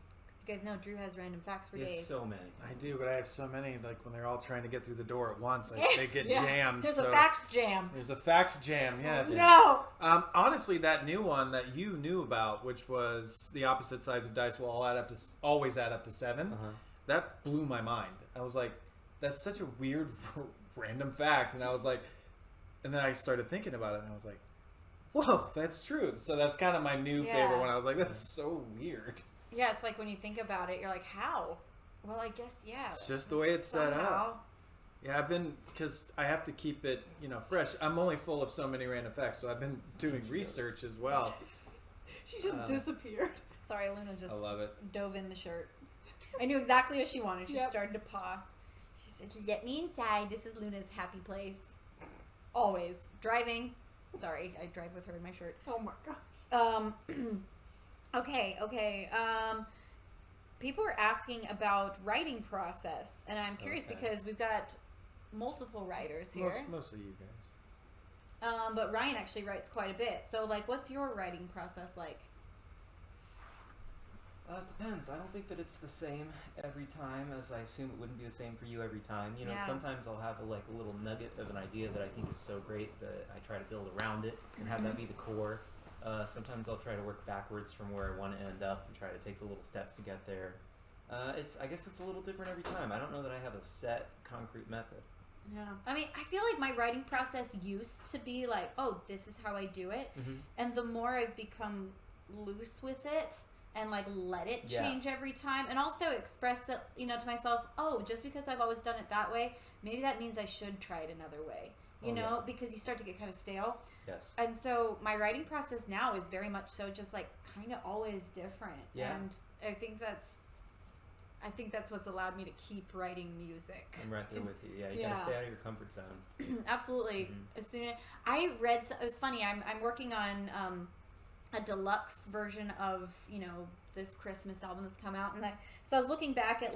you guys know Drew has random facts for There's days. so many. I do, but I have so many. Like when they're all trying to get through the door at once, they get Yeah. jammed. There's so a fact jam. There's a facts jam. Yes. No. Honestly, that new one that you knew about, which was the opposite sides of dice will always add up to 7. Uh-huh. That blew my mind. I was like, that's such a weird, random fact, and I was like, and then I started thinking about it, and I was like, whoa, that's true. So that's kind of my new Yeah. favorite one. I was like, that's so weird. Yeah, it's like when you think about it, you're like, how? Well, I guess yeah. It's just the way it's set Somehow. up. Yeah, because I have to keep it, fresh. I'm only full of so many random facts, so I've been doing research as well. She just disappeared. Sorry, Luna just I love it. dove in the shirt. I knew exactly what she wanted. She Yep. started to paw. She says, "Let me inside. This is Luna's happy place." Always driving. Sorry, I drive with her in my shirt. Oh my god. Okay. People are asking about writing process, and I'm curious Okay. because we've got multiple writers here. Mostly you guys. But Ryan actually writes quite a bit. So, like, what's your writing process like? It depends. I don't think that it's the same every time, as I assume it wouldn't be the same for you every time. Yeah. Sometimes I'll have a little nugget of an idea that I think is so great that I try to build around it and have that be the core. Sometimes I'll try to work backwards from where I want to end up and try to take the little steps to get there. I guess it's a little different every time. I don't know that I have a set, concrete method. Yeah. I mean, I feel like my writing process used to be like, oh, this is how I do it. Mm-hmm. And the more I've become loose with it and let it Yeah. change every time and also express it, to myself, oh, just because I've always done it that way, maybe that means I should try it another way. Yeah. Because you start to get kind of stale. Yes. And so my writing process now is very much so just kind of always different. Yeah. And I think that's what's allowed me to keep writing music. I'm right there with you. Yeah, you Yeah. gotta stay out of your comfort zone. Absolutely. Mhm. As soon as I read, it was funny. I'm working on a deluxe version of this Christmas album that's come out, and so I was looking back at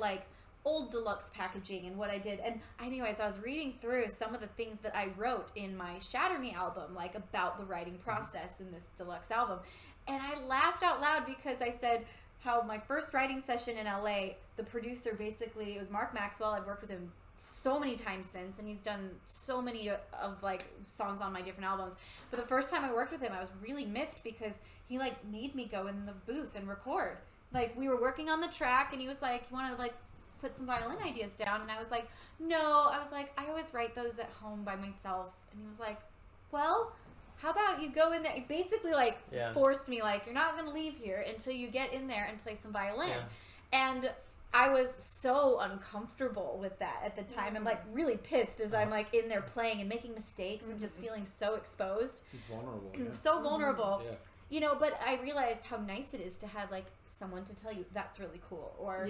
old deluxe packaging and what I did, and anyways, I was reading through some of the things that I wrote in my Shatter Me album, about the writing process in this deluxe album, and I laughed out loud because I said how my first writing session in LA, the producer basically, it was Mark Maxwell. I've worked with him so many times since, and he's done so many of like songs on my different albums. But the first time I worked with him, I was really miffed because he like made me go in the booth and record. Like we were working on the track, and he was like, "You want to like put some violin ideas down?" And I was like, "No." I was like, "I always write those at home by myself." And he was like, "Well, how about you go in there?" He basically like forced me, like, "You're not going to leave here until you get in there and play some violin." And I was so uncomfortable with that at the time. I'm like really pissed as I'm like in there playing and making mistakes and just feeling so exposed. Vulnerable. So vulnerable. Yeah. You know, but I realized how nice it is to have like someone to tell you that's really cool, or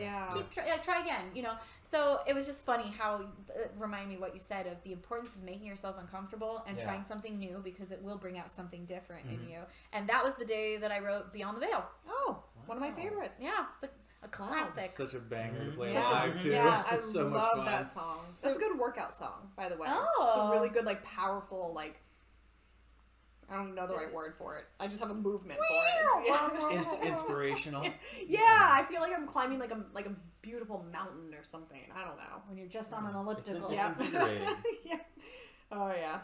try again, you know. So it was just funny how it reminded me what you said of the importance of making yourself uncomfortable and trying something new, because it will bring out something different in you. And that was the day that I wrote Beyond the Veil. Oh, one of my favorites. Yeah, it's a classic. It's such a banger to play Yeah. live too. Yeah. It's so I much love fun. that song. That's a good workout song, by the way. Oh. It's a really good, like, powerful, like, I don't know the right word for it. I just have a movement for it. It's, Inspirational. yeah, I feel like I'm climbing like a beautiful mountain or something. I don't know. When you're just on an It's, elliptical. it's invigorating. yeah. Oh yeah.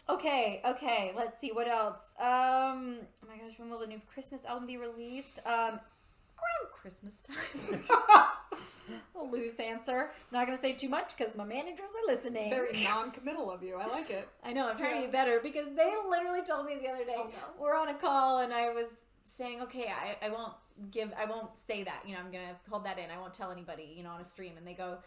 Okay, let's see what else. Oh my gosh, when will the new Christmas album be released? Around Christmas time. A loose answer. Not gonna say too much because my managers are listening. Very non-committal of you. I like it. I know, I'm trying to be better because they literally told me the other day, we're on a call and I was saying, okay, I won't say that, you know, I'm gonna hold that in. I won't tell anybody, you know, on a stream. And they go,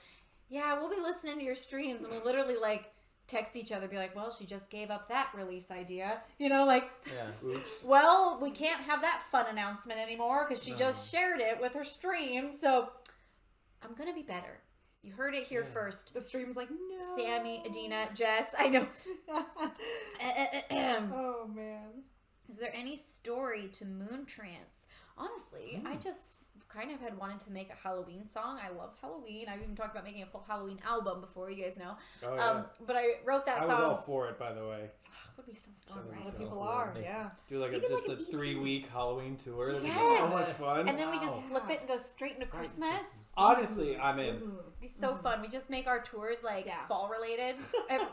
yeah, we'll be listening to your streams. And we'll literally like text each other, be like, well, she just gave up that release idea, you know, like, Oops. well, we can't have that fun announcement anymore because she just shared it with her stream. So I'm gonna be better. You heard it here first. The stream's like, no. Sammy, Adina, Jess, I know. Oh man. Is there any story to Moon Trance? Honestly, I just kind of had wanted to make a Halloween song. I love Halloween. I've even talked about making a full Halloween album before, you guys know. Oh, yeah. But I wrote that I song. was all for it, by the way. Would be so fun, That would be right? so People cool. are, Makes yeah. Do like Even just like a an 3-week Halloween tour. That'd be Yes. so much fun. And then we just flip Wow. it and go straight into Christmas. Honestly, I'm in. It'd be so fun. We just make our tours like Yeah. fall related. And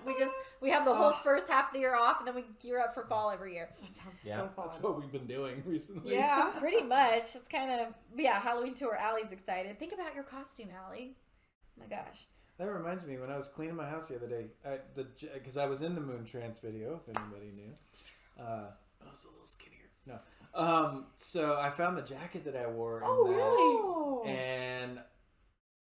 we have the whole first half of the year off, and then we gear up for fall every year. That sounds Yeah. so fun. That's what we've been doing recently. Yeah. Pretty much. It's kind of, Halloween tour. Allie's excited. Think about your costume, Allie. Oh my gosh. That reminds me, when I was cleaning my house the other day, because I was in the Moon Trance video, if anybody knew. I was a little skinnier. No. So I found the jacket that I wore. Oh, in that, and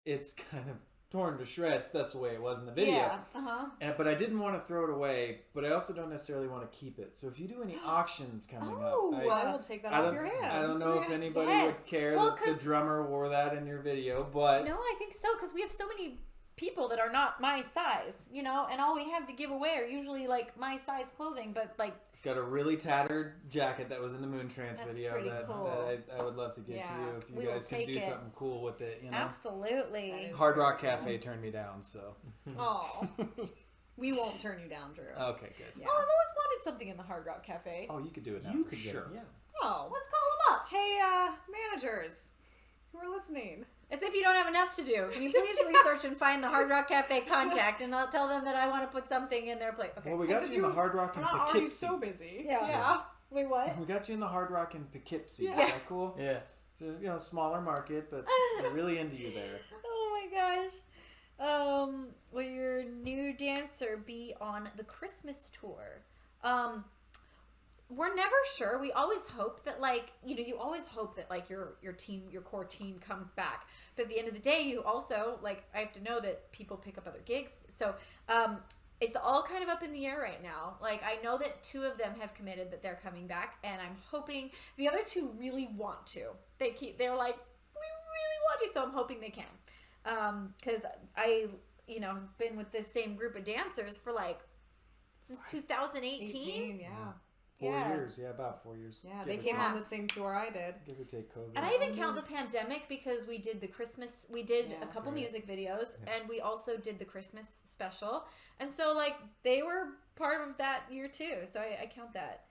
it's kind of torn to shreds. That's the way it was in the video. Yeah. Uh-huh. But I didn't want to throw it away, but I also don't necessarily want to keep it. So if you do any auctions coming Oh, up, I will take that off your hands. I don't know if anybody Yes. would care Well, that the 'cause- drummer wore that in your video, but No, I think so, because we have so many people that are not my size, you know, and all we have to give away are usually like my size clothing, but like, got a really tattered jacket that was in the Moon Trance That's video pretty that, cool. that I would love to give to Yeah. you if you We will guys can take do it. something cool with it. You know, absolutely. That is- Hard Rock Cafe turned me down, so Oh. We won't turn you down, Drew. okay, good. Yeah. Oh, I've always wanted something in the Hard Rock Cafe. Oh, you could do it now. You for could get sure. it. Yeah. Oh. Let's call them up. Hey, managers who are listening. As if you don't have enough to do. Can you please research and find the Hard Rock Cafe contact, and I'll tell them that I want to put something in their plate. Okay. Well, we As got if you in the you Hard Rock We're in not already Poughkeepsie. so busy. Yeah. Wait, what? We got you in the Hard Rock in Poughkeepsie. Yeah. Is that cool? Yeah. Just, smaller market, but they're really into you there. Oh my gosh. Will your new dancer be on the Christmas tour? We're never sure. We always hope that, like, you always hope that, like, your team, your core team comes back. But at the end of the day, you also, like, I have to know that people pick up other gigs. So, it's all kind of up in the air right now. Like, I know that 2 of them have committed that they're coming back, and I'm hoping the other 2 really want to. They're like, we really want to, so I'm hoping they can. Because I, have been with this same group of dancers for, like, since 2018. 18, yeah. 4 Yeah. years, about 4 years. Yeah, give they or came take. on the same tour I did. Give or take COVID. And I even count the pandemic because we did Yeah, a couple right. music videos, and we also did the Christmas special. And so, like, they were part of that year too. So I count that.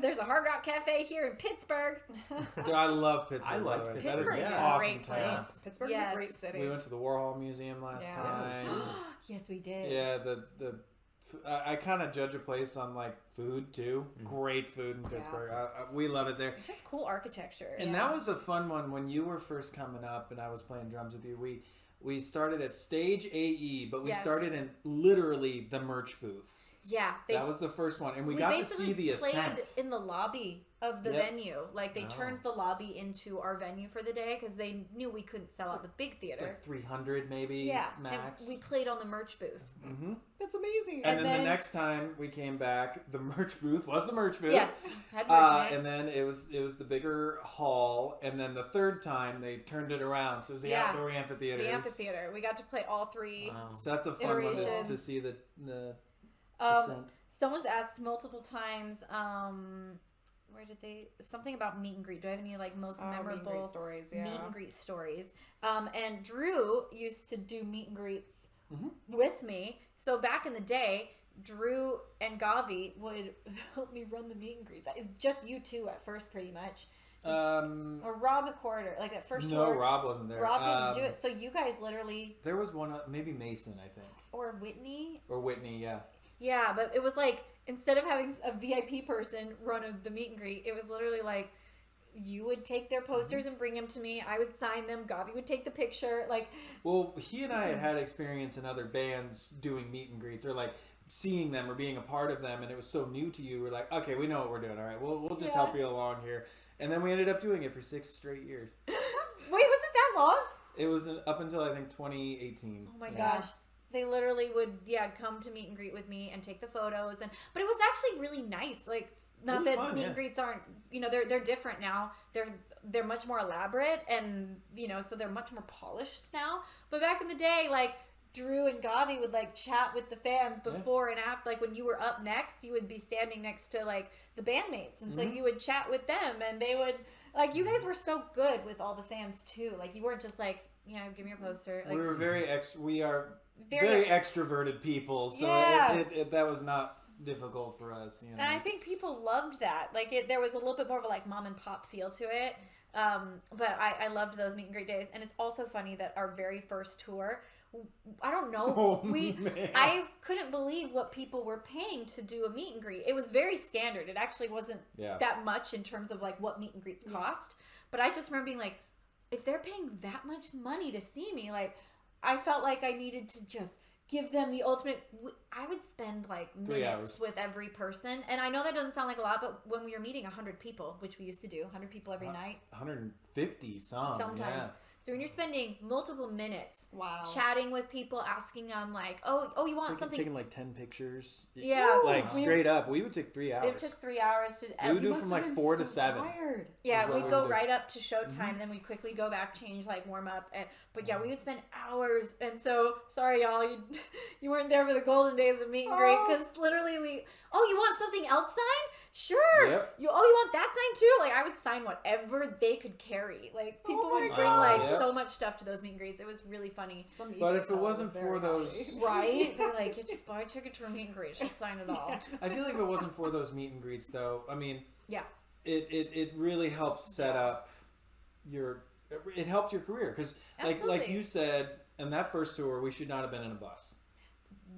There's a Hard Rock Cafe here in Pittsburgh. Dude, I love Pittsburgh. I like by the way. Pittsburgh. That is Pittsburgh's an a awesome great town. place. Pittsburgh's Yes. a great city. We went to the Warhol Museum last Yeah. time. Yes, we did. Yeah, I kind of judge a place on like food too. Great food in Pittsburgh. We love it there. It's just cool architecture. And that was a fun one when you were first coming up, and I was playing drums with you. We started at Stage AE, but we Yes. started in literally the merch booth. Yeah, That was the first one, and we got to see the played Ascent. in the lobby of the Yep. venue. Like they Oh. turned the lobby into our venue for the day because they knew we couldn't sell out the big theater. Like 300 maybe Yeah, max. and we played on the merch booth. hmm That's amazing. And, And then the then- next time we came back, the merch booth was the merch booth. Yes, had merch night. And then it was the bigger hall, and then the third time they turned it around, so it was the Yeah. outdoor amphitheater. The It was- amphitheater. We got to play all three. Wow. So that's a fun one Iterations. to see the Um, Ascent. someone's asked multiple times. Where did they? Something about meet and greet. Do I have any like most Meet and greet memorable stories, yeah. meet and greet stories? And Drew used to do meet and greets Mhm. with me. So back in the day, Drew and Gavi would help me run the meet and greets. It's just you two at first, pretty much. Or Rob McQuarter, like at first. No, tour, Rob wasn't there. Rob didn't do it. So you guys literally, There was one, maybe Mason, I think, or Whitney. or Whitney. Yeah. Yeah, but it was like instead of having a VIP person run the meet and greet, it was literally like you would take their posters and bring them to me. I would sign them. Gavi would take the picture. Like, Well, he and I had experience in other bands doing meet and greets, or like seeing them or being a part of them, and it was so new to you. We're like, okay, we know what we're doing. All right, we'll just Yeah. help you along here. And then we ended up doing it for 6 straight years. wait, was it that long? It was up until I think 2018. Oh my Yeah. gosh. They literally would, come to meet and greet with me and take the photos, but it was actually really nice. Like, not Really that fun, meet yeah. and greets aren't, they're different now. They're much more elaborate, and so they're much more polished now. But back in the day, like Drew and Gavi would like chat with the fans before and after. Like when you were up next, you would be standing next to like the bandmates, and so Mhm. you would chat with them, and they would like. You guys were so good with all the fans too. Like you weren't just like, give me your poster. Like We were we are very very extroverted people, so Yeah. that was not difficult for us. And I think people loved that. Like there was a little bit more of a like mom and pop feel to it. But I loved those meet and greet days. And it's also funny that our very first tour, I don't know, Oh, man. I couldn't believe what people were paying to do a meet and greet. It was very standard. It actually wasn't Yeah. that much in terms of like what meet and greets cost. But I just remember being like, if they're paying that much money to see me, like I felt like I needed to just give them the ultimate. I would spend like 3 minutes hours. with every person, and I know that doesn't sound like a lot, but when we were meeting 100 people, which we used to do, 100 people every night, 150 some. sometimes. Yeah. So when you're spending multiple minutes Wow. chatting with people, asking them like, oh, you want something? Taking like 10 pictures. Yeah. Like We- straight up, we would take 3 hours. It took 3 hours to. We would do it from like 4 to 7. Tired. Yeah, is what we'd we go would do. right up to showtime, then we'd quickly go back, change, like warm up, but yeah, we would spend hours. And so, sorry y'all, you weren't there for the golden days of meet and greet because literally you want something else signed? Sure. Yep. You want that signed too? Like I would sign whatever they could carry. Like people Oh my would bring God. like Yep. so much stuff to those meet and greets. It was really funny. Some But eBay if it seller wasn't was for very those- happy. Right? They're like, just buy a ticket to a meet and greet. She'll sign it all. I feel like if it wasn't for those meet and greets, though, I mean, Yeah. it really helps set up it helped your career because like Absolutely. you said in that first tour, we should not have been in a bus,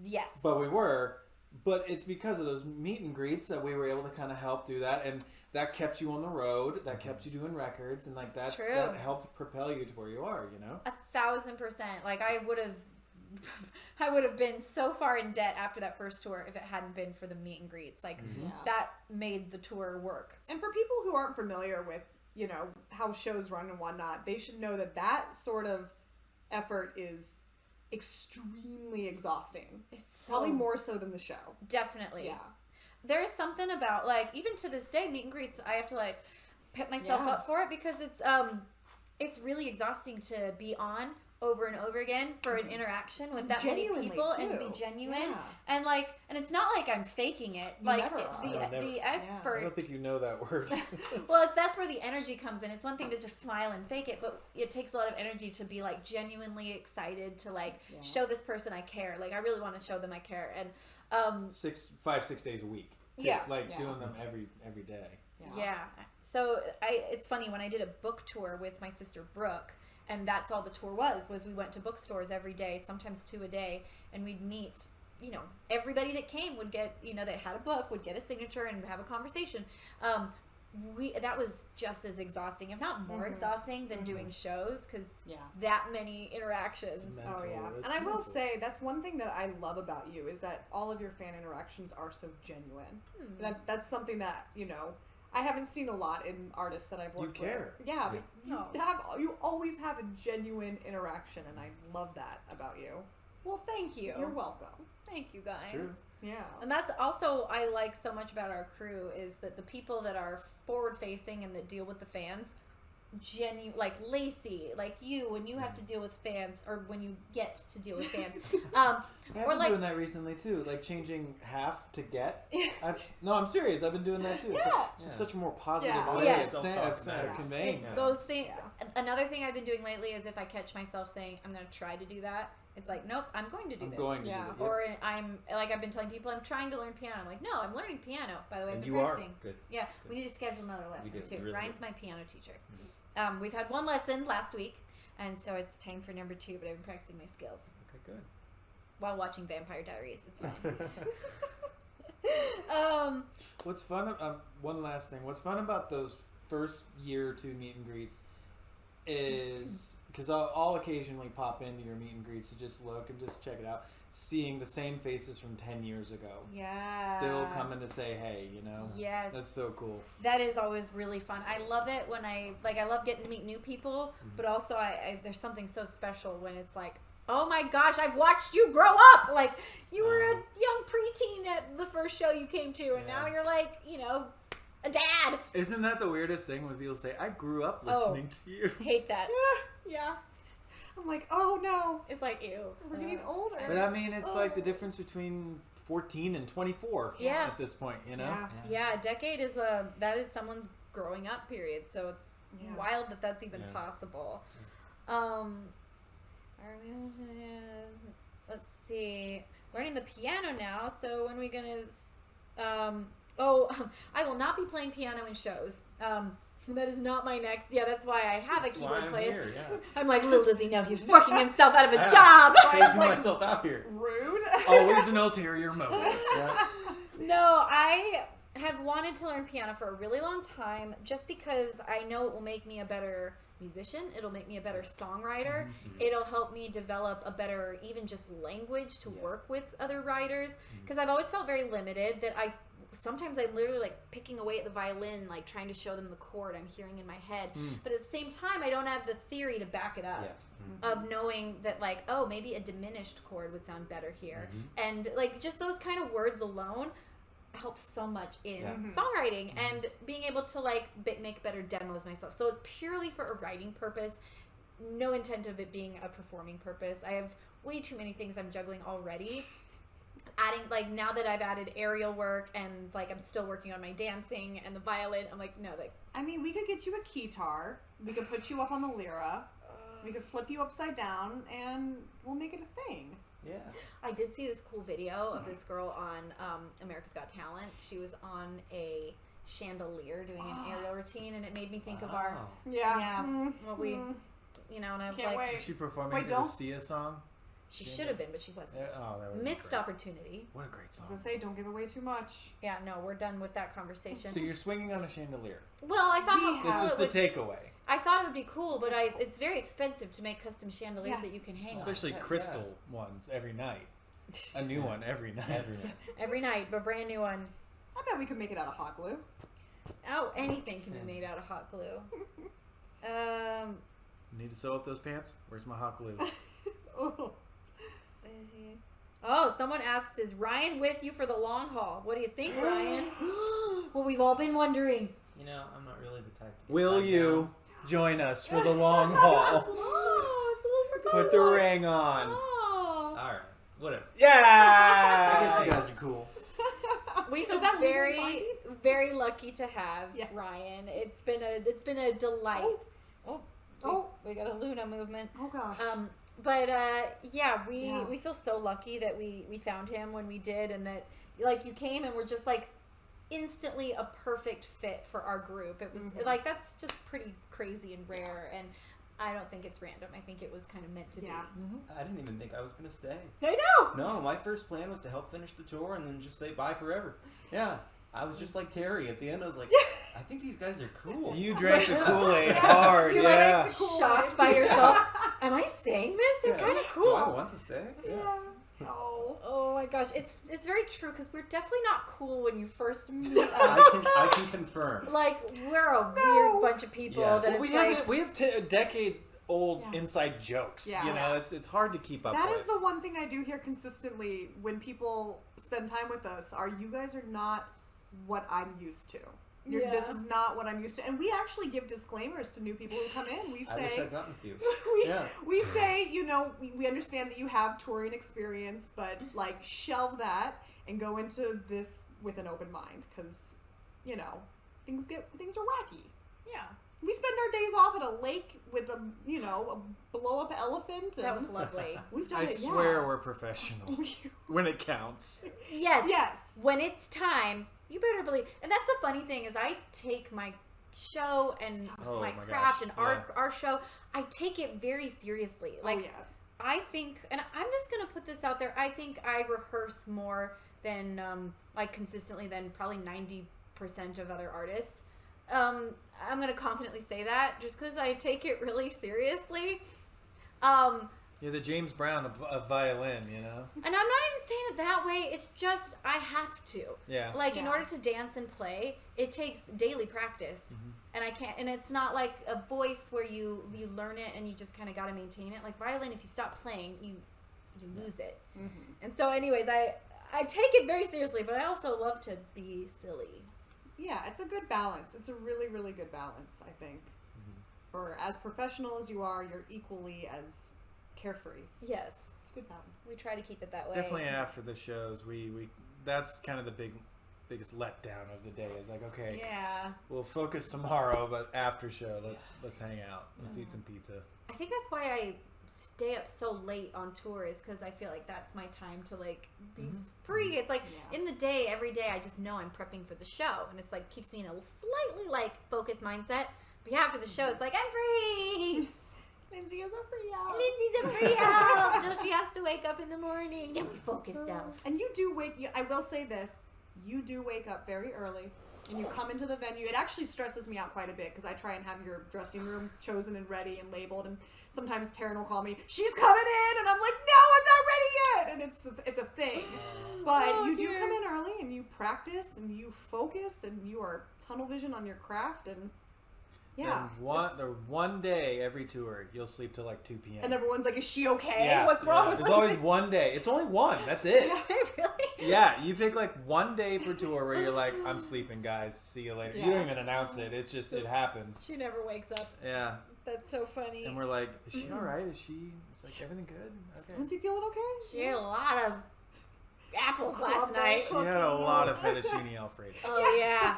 Yes. but we were. But it's because of those meet and greets that we were able to kind of help do that, and that kept you on the road. That kept you doing records, and like It's that true. helped propel you to where you are. 1,000%. Like I would have been so far in debt after that first tour if it hadn't been for the meet and greets. Like Yeah. that made the tour work. And for people who aren't familiar with, how shows run and whatnot, they should know that sort of effort is extremely exhausting. It's so, Probably more so than the show. definitely. Yeah. There's something about like even to this day meet and greets I have to like pep myself Yeah. up for it because it's really exhausting to be on over and over again for an interaction with that many Genuinely, people and be too. genuine Yeah. and it's not like I'm faking it. You Like never are. the No, never. the I effort. don't think you know that word. Well, that's where the energy comes in. It's one thing to just smile and fake it, but it takes a lot of energy to be like genuinely excited to like show this person I care. Like I really want to show them I care. And 5-6 days a week. Yeah. like Yeah. doing them every day. Yeah. So it's funny when I did a book tour with my sister Brooke, and that's all the tour was we went to bookstores every day, sometimes 2 a day, and we'd meet. Everybody that came would get, that had a book would get a signature and have a conversation. That was just as exhausting, if not more exhausting than doing shows, because that many interactions. It's Oh mental. yeah, That's and I will mental. say that's one thing that I love about you is that all of your fan interactions are so genuine. That's something that I haven't seen a lot in artists that I've worked care. with. Yeah, but No. you always have a genuine interaction, and I love that about you. Well, thank you. You're welcome. Thank you, guys. It's true. Yeah. And that's also I like so much about our crew is that the people that are forward facing and that deal with the fans, like Lacey, like you, when you have to deal with fans, or when you get to deal with fans, I've or been like doing that recently too, like changing half to get. No, I'm serious. I've been doing that too. Yeah. It's just such a more positive Yeah. way Yes. of Self-talk matters. conveying that. those things. Yeah. Another thing I've been doing lately is if I catch myself saying I'm going to try to do that, it's like nope, I'm going to do I'm this. going to Yeah. do that. Or I'm like I've been telling people I'm trying to learn piano. I'm like, no, I'm learning piano. By the way, I've And been you are practicing. good. Yeah, we need to schedule another lesson do, too. we really Ryan's do. my piano teacher. We've had one lesson last week, and so it's time for number 2. But I've been practicing my skills Okay, good. while watching Vampire Diaries. It's fine. What's fun? One last thing. What's fun about those first year or 2 meet and greets is because I'll occasionally pop into your meet and greets to just look and just check it out. Seeing the same faces from 10 years ago, Yeah. still coming to say hey, Yes. that's so cool. That is always really fun. I love it when I love getting to meet new people, but also I there's something so special when it's like, oh my gosh, I've watched you grow up. Like you were a young preteen at the first show you came to, and now you're like, a dad. Isn't that the weirdest thing when people say I grew up Oh. listening to you? Hate that. Yeah. I'm like, oh no, It's like ew. we're getting older. But I mean, it's like the difference between 14 and 24 Yeah. at this point, Yeah. Yeah, a decade is someone's growing up period, so it's Yeah. wild that that's even Yeah. possible. Let's see, learning the piano now. So when are we gonna? I will not be playing piano in shows. That is not my next. Yeah, that's why I have That's a why keyboard I'm player. here, yeah. I'm like, little does he know he's working himself out of a Yeah. job. Phasing myself out here. Rude. Always an ulterior motive. Yeah. No, I have wanted to learn piano for a really long time just because I know it will make me a better musician. It'll make me a better songwriter. It'll help me develop a better, even just language to work with other writers. Because I've always felt very limited that sometimes I'm literally like picking away at the violin, like trying to show them the chord I'm hearing in my head. But at the same time, I don't have the theory to back it up. Yes. Of knowing that, like, oh, maybe a diminished chord would sound better here. And, like, just those kind of words alone helps so much in songwriting and being able to, like, make better demos myself. So it's purely for a writing purpose, no intent of it being a performing purpose. I have way too many things I'm juggling already. Adding, like, now that I've added aerial work and, like, I'm still working on my dancing and the violin, I'm like, no, like, I mean, we could get you a keytar. We could put you up on the lyra. We could flip you upside down, and we'll make it a thing. Yeah. I did see this cool video of this girl on America's Got Talent. She was on a chandelier doing an aerial routine, and it made me think of our, Wow. yeah, what we, and I was Can't like, wait. Is she performing Wait, to don't- the Sia song? she should have been, but she wasn't. Oh, that would be Missed great. opportunity. What a great I was song. gonna say, don't give away too much. Yeah, no, we're done with that conversation. So you're swinging on a chandelier. Well, I thought how We cool This is it the would. takeaway. I thought it would be cool, but it's very expensive to make custom chandeliers Yes. that you can hang Especially on crystal ones every night. A new one every night. Every night. every night, but brand new one. I bet we could make it out of hot glue. Oh, anything can be made out of hot glue. Need to sew up those pants? Where's my hot glue? Oh. Oh, someone asks, is Ryan with you for the long haul? What do you think, Ryan? Well, we've all been wondering. You know, I'm not really the type to get Will tied you join us for the long haul? Oh, it's a little Put the proposal. ring on. Oh. down. Alright. Whatever. Yeah! I guess you guys are cool. We feel Is that legally very, binding? very lucky to have Yes. Ryan. It's been a delight. Oh. We got a Luna movement. Oh gosh. But yeah, we Yeah. we feel so lucky that we found him when we did, and that like you came and we're just like, instantly a perfect fit for our group. It was like, that's just pretty crazy and rare, and I don't think it's random. I think it was kind of meant to be. I didn't even think I was gonna stay. I know. No, my first plan was to help finish the tour and then just say bye forever. Yeah, I was just like Terry. At the end, I was like, I think these guys are cool. You drank the Kool-Aid hard, You're yeah. like shocked by yourself. Am I saying this? They're kind of cool. Do I want to stay? Oh my gosh, it's very true, because we're definitely not cool when you first meet us. I can confirm. Like, we're a weird bunch of people Yes. that Well, it's we have a decade-old Yeah. inside jokes. Yeah. You know, it's hard to keep up That with. is the one thing I do hear consistently when people spend time with us. You guys are not what I'm used to. This Yeah. is not what I'm used to. And we actually give disclaimers to new people who come in. We I wish say, I'd gotten a few. we, we say, you know, we understand that you have touring experience, but like shelve that and go into this with an open mind, because, you know, things are wacky. yeah. We spend our days off at a lake with a blow up elephant. And That was lovely. We've done I it. swear we're professional when it counts. Yes. Yes. When it's time, you better believe. And that's the funny thing, is I take my show and Oh my my craft gosh, and our show, I take it very seriously. Like, oh, yeah. I think, and I'm just gonna put this out there, I think I rehearse more than like consistently than probably 90% of other artists. I'm gonna confidently say that just because I take it really seriously. You're the James Brown of violin, you know? And I'm not even saying it that way. It's just I have to. Yeah. Like, in Yeah. order to dance and play, it takes daily practice. And I can't. And it's not like a voice where you learn it and you just kind of got to maintain it. Like violin, if you stop playing, you lose it. And so, anyways, I take it very seriously, but I also love to be silly. Yeah, it's a good balance. It's a really, really good balance, I think. For as professional as you are, you're equally as carefree. Yes, It's a good balance. we try to keep it that way. Definitely after the shows, we that's kind of the biggest letdown of the day. Is like, okay, Yeah. we'll focus tomorrow, but after show, let's hang out. Let's eat some pizza. I think that's why I stay up so late on tour, is because I feel like that's my time to like be free. It's like Yeah. in the day, every day, I just know I'm prepping for the show, and it's like keeps me in a slightly like focused mindset. But yeah, after the show, it's like I'm free. Lindsay is a free out. Lindsay's a free elf until she has to wake up in the morning. Then we focused elf. And you do I will say this, you do wake up very early and you come into the venue. It actually stresses me out quite a bit because I try and have your dressing room chosen and ready and labeled, and sometimes Taryn will call me, she's coming in, and I'm like, no, I'm not ready yet, and it's a thing. But Oh, you do dear. come in early and you practice and you focus and you are tunnel vision on your craft, and yeah. Then one day every tour, you'll sleep till like 2 p.m. And everyone's like, is she okay? Yeah, What's wrong yeah. with There's Lindsay? always one day. It's only one. That's it. Really? Yeah, you pick like one day per tour where you're like, I'm sleeping, guys. See you later. You don't Yeah. even announce it. It's just, it happens. She never wakes up. Yeah. That's so funny. And we're like, is she all right? It's like, everything good? Okay. Lindsay feeling okay? She had a lot of apples last Crumbles. night. She had a lot of fettuccine alfredo. Oh yeah.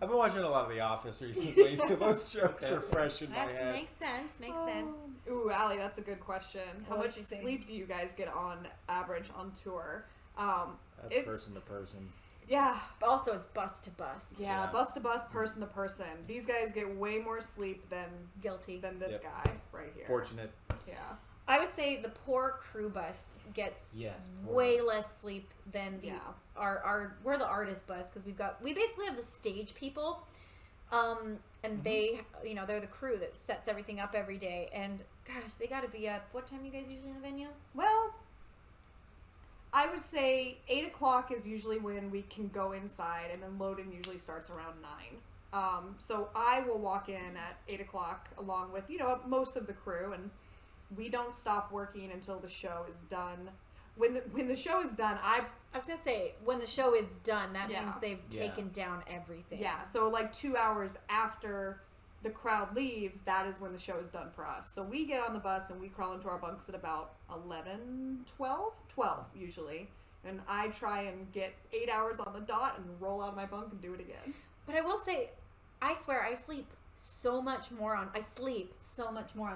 I've been watching a lot of The Office recently, so those jokes are fresh in my That head. makes sense. Makes sense. Ooh, Allie, that's a good question. How What much you think? sleep do you guys get on average on tour? That's It's- person to person. Yeah, But also, it's bus to bus. yeah, Yeah. bus to bus, person to person. These guys get way more sleep than Guilty. this Yep. guy right here. Fortunate. Yeah. I would say the poor crew bus gets Yes, way less sleep than the Yeah. our we're the artist bus, because we basically have the stage people, and they, you know, they're the crew that sets everything up every day, and gosh, they got to be up. What time are you guys usually in the venue? Well, I would say 8 o'clock is usually when we can go inside, and then loading usually starts around 9. So I will walk in at 8 o'clock along with, most of the crew, and we don't stop working until the show is done. When the show is done, I was gonna say, when the show is done, that Yeah. means they've Yeah. taken down everything. yeah, so like 2 hours after the crowd leaves, that is when the show is done for us. So we get on the bus and we crawl into our bunks at about 11, 12 usually. And I try and get 8 hours on the dot and roll out of my bunk and do it again. But I will say, I swear, I sleep so much more on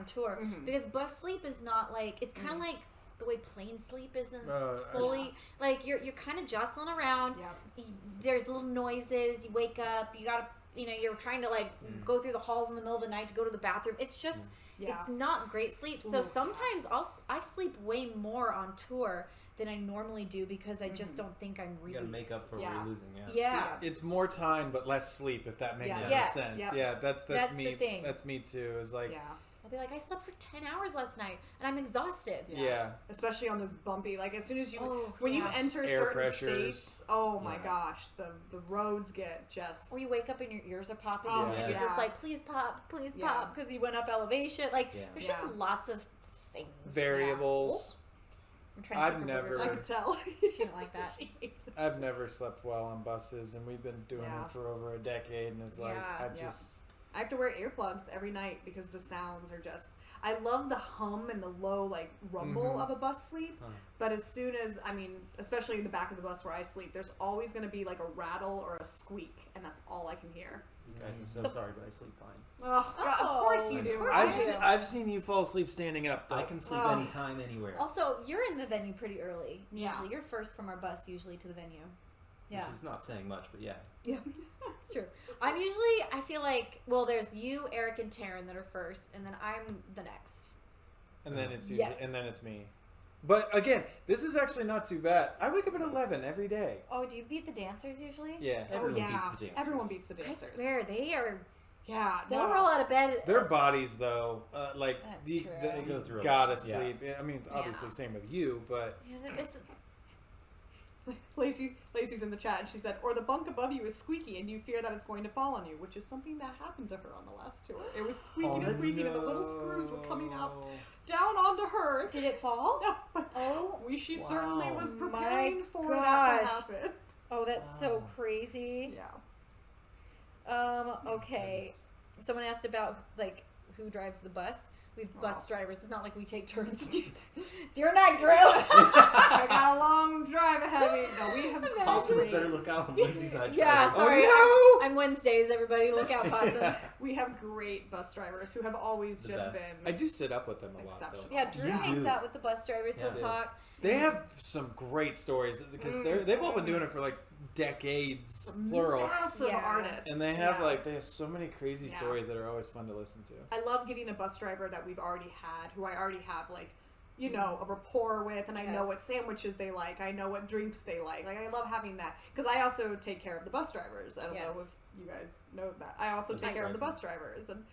tour, Mhm. because bus sleep is not like, it's kind of like the way plane sleep isn't Yeah. fully like you're kind of jostling around. Yep. There's little noises. You wake up. You gotta you're trying to like go through the halls in the middle of the night to go to the bathroom. It's just Yeah. it's not great sleep. So Ooh. sometimes I sleep way more on tour than I normally do because I just don't think I'm You really. gotta make up for what Yeah. you're losing. Yeah. It's more time but less sleep, if that makes Yes. any Yes. sense. Yep. Yeah, that's That's me. the thing. That's me too. Is like Yeah. So I'll be like, I slept for 10 hours last night and I'm exhausted. yeah. Especially on those bumpy, like as soon as you, Oh, when you yeah. enter Air certain pressures. states, oh my Yeah. gosh, the roads get just. Or you wake up and your ears are popping Oh, and you're yes. just like, please pop Yeah. because you went up elevation. Like, Yeah. there's Yeah. just lots of things. Variables. I'm trying to I've think of what never- we're I talking- could tell. She didn't like that. She hates it. I've never slept well on buses, and we've been doing Yeah. it for over a decade, and it's like Yeah. I Yeah. just I have to wear earplugs every night because the sounds are just. I love the hum and the low like rumble of a bus sleep, Huh. but as soon as especially in the back of the bus where I sleep, there's always going to be like a rattle or a squeak, and that's all I can hear. You guys, I'm so So- sorry, but I sleep fine. Oh, yeah, of course you of do. course right? I do. I've seen you fall asleep standing up. Though. I can sleep Oh. anytime, anywhere. Also, you're in the venue pretty early. Yeah. Usually. You're first from our bus usually to the venue. Yeah. Which is not saying much, but yeah. Yeah. It's true. I'm usually, I feel like, well, there's you, Eric, and Taryn that are first, and then I'm the next. and then it's usually, Yes. and then it's me. But again, this is actually not too bad. I wake up at 11 every day. Oh, do you beat the dancers usually? Yeah, Everyone oh yeah, beats the dancers. everyone beats the I dancers. swear, they are, Yeah, they'll no. roll out of bed. their bodies though, like That's the, true. the They go through a gotta lot. Yeah. sleep. I mean, it's obviously Yeah. same with you, but Yeah, it's, Lacey's in the chat and she said, or the bunk above you is squeaky and you fear that it's going to fall on you, which is something that happened to her on the last tour. It was squeaking and squeaking and the little screws were coming out down onto her. did it fall? Oh, She certainly Wow. was My preparing for that to gosh. happen. oh, that's so Wow. crazy. Yeah. Okay. Someone asked about, like, who drives the bus. We have bus Oh. drivers. It's not like we take turns. It's your night, Drew. I got a long drive ahead of me. No, we have Possums great, better look out when Lindsay's not Yeah, driving. sorry. Oh, no! I'm Wednesdays, everybody. Look out, possums. we have great bus drivers who have always The just best. been I do sit up with them a lot though. Exceptional. Yeah, Drew You hangs do. out with the bus drivers. Yeah. He'll talk. They have some great stories because they've all been doing it for like decades, plural, massive Yeah. artists. and they have Yeah. they have so many crazy Yeah. stories that are always fun to listen to. I love getting a bus driver that we've already had, who I already have a rapport with, and I know Yes. what sandwiches they like. I know what drinks they like. Like I love having that because I also take care of the bus drivers. I don't Yes. know if you guys know that. I also take I- care of the bus drivers, and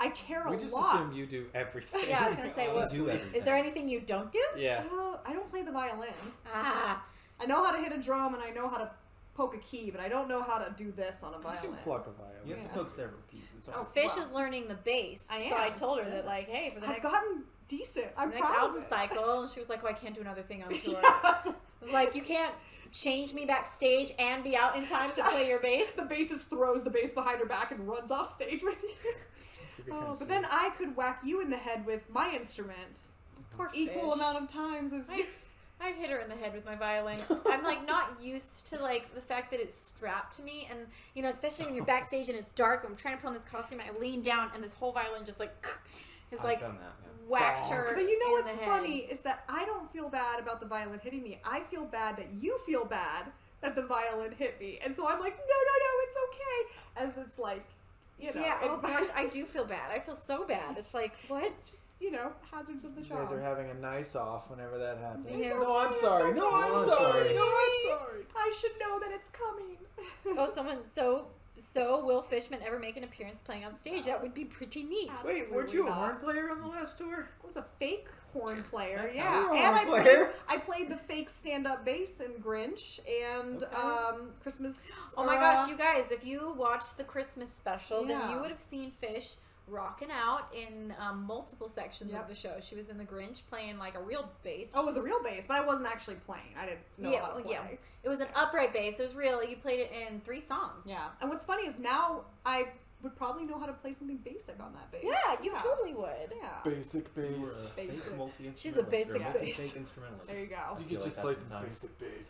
I care a We just lot. assume you do everything. Yeah, I was gonna say, what- We do honestly. everything. Is there anything you don't do? Yeah. I don't play the violin. Ah, I know how to hit a drum and I know how to poke a key, but I don't know how to do this on a You violin. can pluck a violin. You have Yeah. to poke several keys. It's Oh, hard. Fish wow. is learning the bass. I So I am. told her that, like, hey, for the I've next gotten decent. I'm next proud of album it. cycle, and she was like, "Oh, I can't do another thing on tour." Yes. I was like, "You can't change me backstage and be out in time to play your bass." The bassist throws the bass behind her back and runs off stage with you. Should be kinda Oh, but sweet. then I could whack you in the head with my instrument Poor equal Fish. amount of times as you. I've hit her in the head with my violin. I'm like not used to like the fact that it's strapped to me, and you know, especially when you're backstage and it's dark. I'm trying to put on this costume. I lean down, and this whole violin just like is I've like done that. Yeah. whacked her. But you know in what's the head. funny is that I don't feel bad about the violin hitting me. I feel bad that you feel bad that the violin hit me, and so I'm like, no, it's okay. As it's like, you know, Yeah. Oh it- gosh, I do feel bad. I feel so bad. It's like what? just hazards of the You job. guys are having a nice off whenever that happens. Yeah. No, I'm sorry. No, I'm I'm sorry. sorry. No, I'm sorry. I should know that it's coming. Oh, someone. So will Fishman ever make an appearance playing on stage? That would be pretty neat. Wait, weren't Absolutely you a not. horn player on the last tour? I was a fake horn player, Okay. yeah. You're a And horn player. I played the fake stand-up bass in Grinch and Okay. Christmas. Oh my gosh, you guys! If you watched the Christmas special, then Yeah. you would have seen Fish rocking out in multiple sections Yep. of the show. She was in the Grinch playing like a real bass. Oh, it was a real bass, but I wasn't actually playing. I didn't know how to play. It was an upright bass. It was real. You played it in 3 songs. Yeah. And what's funny is now I would probably know how to play something basic on that bass. Yeah, you totally would. Yeah. Basic You bass. were a fake Basic. multi-instrumentalist. She's a basic You're a bass. multi-fake instrumentalist. There you go. You feel could like just that play some sometimes. basic bass.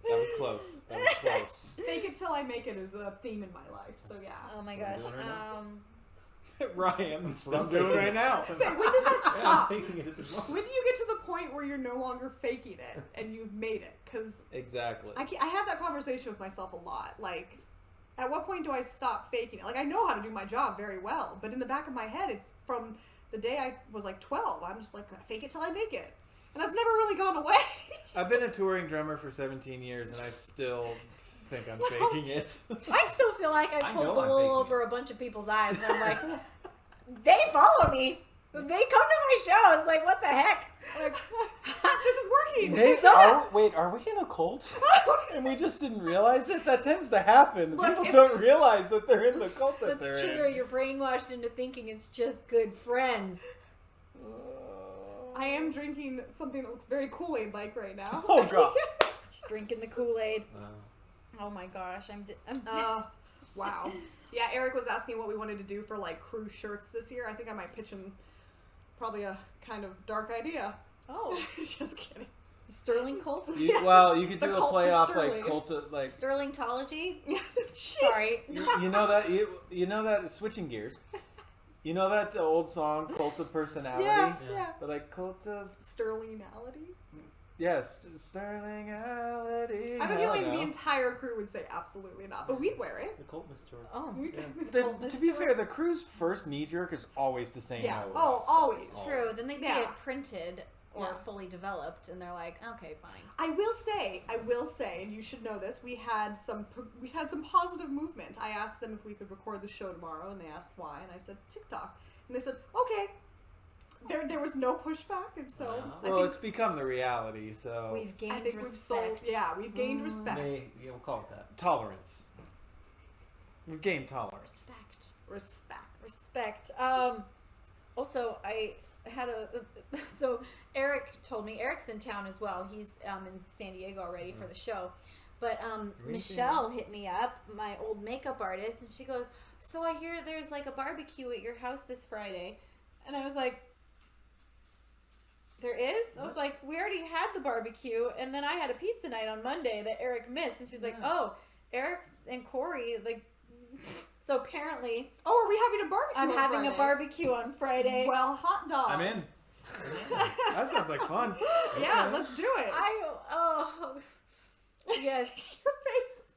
That was close. That was close. Fake it till I make it is a theme in my life. So yeah. Oh my That's gosh. what I'm doing right now. Ryan, that's what I'm doing right now. Say, when does that Yeah, I'm stop? faking it at this moment. When do you get to the point where you're no longer faking it and you've made it? Because Exactly. I have that conversation with myself a lot. Like, at what point do I stop faking it? Like, I know how to do my job very well, but in the back of my head, it's from the day I was like 12. I'm just like, gonna fake it till I make it. And that's never really gone away. I've been a touring drummer for 17 years, and I still think I'm faking it. I still feel like I I pulled know the I'm wool faking over a bunch of people's eyes. And I'm like, they follow me. They come to my shows. Like, what the heck? Like, This is working. Hey, So- are we in a cult? And we just didn't realize it? That tends to happen. Look, People if- don't realize that they're in the cult that that's they're true. in. You're brainwashed into thinking it's just good friends. I am drinking something that looks very Kool-Aid like right now. Oh, God. Just drinking the Kool-Aid. Wow. Oh my gosh, I'm Wow. Yeah, Eric was asking what we wanted to do for like cruise shirts this year. I think I might pitch him probably a kind of dark idea. oh, Just kidding. the Sterling cult. Well, you could The do a cult of playoff Sterling. like cult of, like Sterlingtology. Yeah, Sorry. you know that you know that switching gears. You know that old song Cult of Personality? Yeah, Yeah. yeah. But like Cult of Sterlingality. yes, Sterlingality. I have a I feeling don't the know. entire crew would say absolutely not, but we'd wear it. The cult mystery. Oh, We'd- Yeah. To be fair, the crew's first knee jerk is always the same. Yeah. nose. Oh, always. it's true. Then they see Yeah. it printed or Yeah. fully developed, and they're like, okay, fine. I will say, and you should know this. We had some positive movement. I asked them if we could record the show tomorrow, and they asked why, and I said TikTok, and they said okay. There was no pushback, and so Wow. I Well, think it's become the reality. So We've gained I think respect. we've sold. Yeah, we've gained respect. We'll call it that. tolerance. We've gained tolerance. Respect. Respect. Also, I had so Eric told me Eric's in town as well. He's in San Diego already for the show. But Michelle hit me up, my old makeup artist, and she goes, "So I hear there's like a barbecue at your house this Friday," and I was like, "There is?" I was like, "We already had the barbecue, and then I had a pizza night on Monday that Eric missed," and she's like, "Oh, Eric's and Corey like." So apparently, Oh, are we having a barbecue? I'm on having a Friday? barbecue on Friday. Well, hot dog. I'm in. That sounds like fun. Yeah, let's do it. Yes. Your face.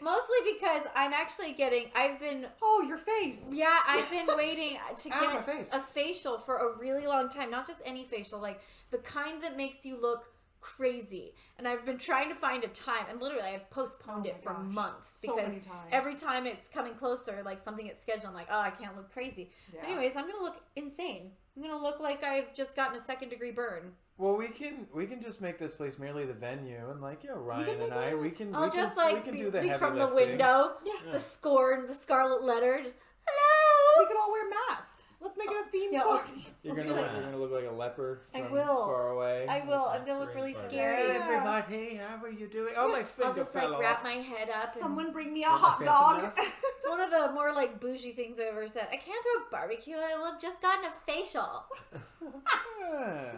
Mostly because I've been Oh, your face. waiting to Ow, my get face. a facial for a really long time. Not just any facial, like the kind that makes you look crazy. And I've been trying to find a time, and literally I've postponed Oh it my for gosh. months So because many times. every time it's coming closer, like something gets scheduled, I'm like, oh, I can't look crazy. Yeah. Anyways, I'm gonna look insane. I'm gonna look like I've just gotten a 2nd-degree burn. Well, we can just make this place merely the venue, and like Ryan can and make I, it- we can. I'll we just can, like we can be, do the be heavy from the lifting. window, Yeah. the score and the scarlet letter, just We hello. could all wear masks. Let's make it a theme Yeah, party. You're gonna look like a leper I from will. far away. I will. I'm gonna look really Masquerade scary. Yeah. Everybody, how are you doing? Oh, my I'll finger just fell like wrap off. my head up. And Someone bring me a Like a hot phantom dog. mask? it's one of the more like bougie things I've ever said. I can't throw a barbecue. I will have just gotten a facial. Ah,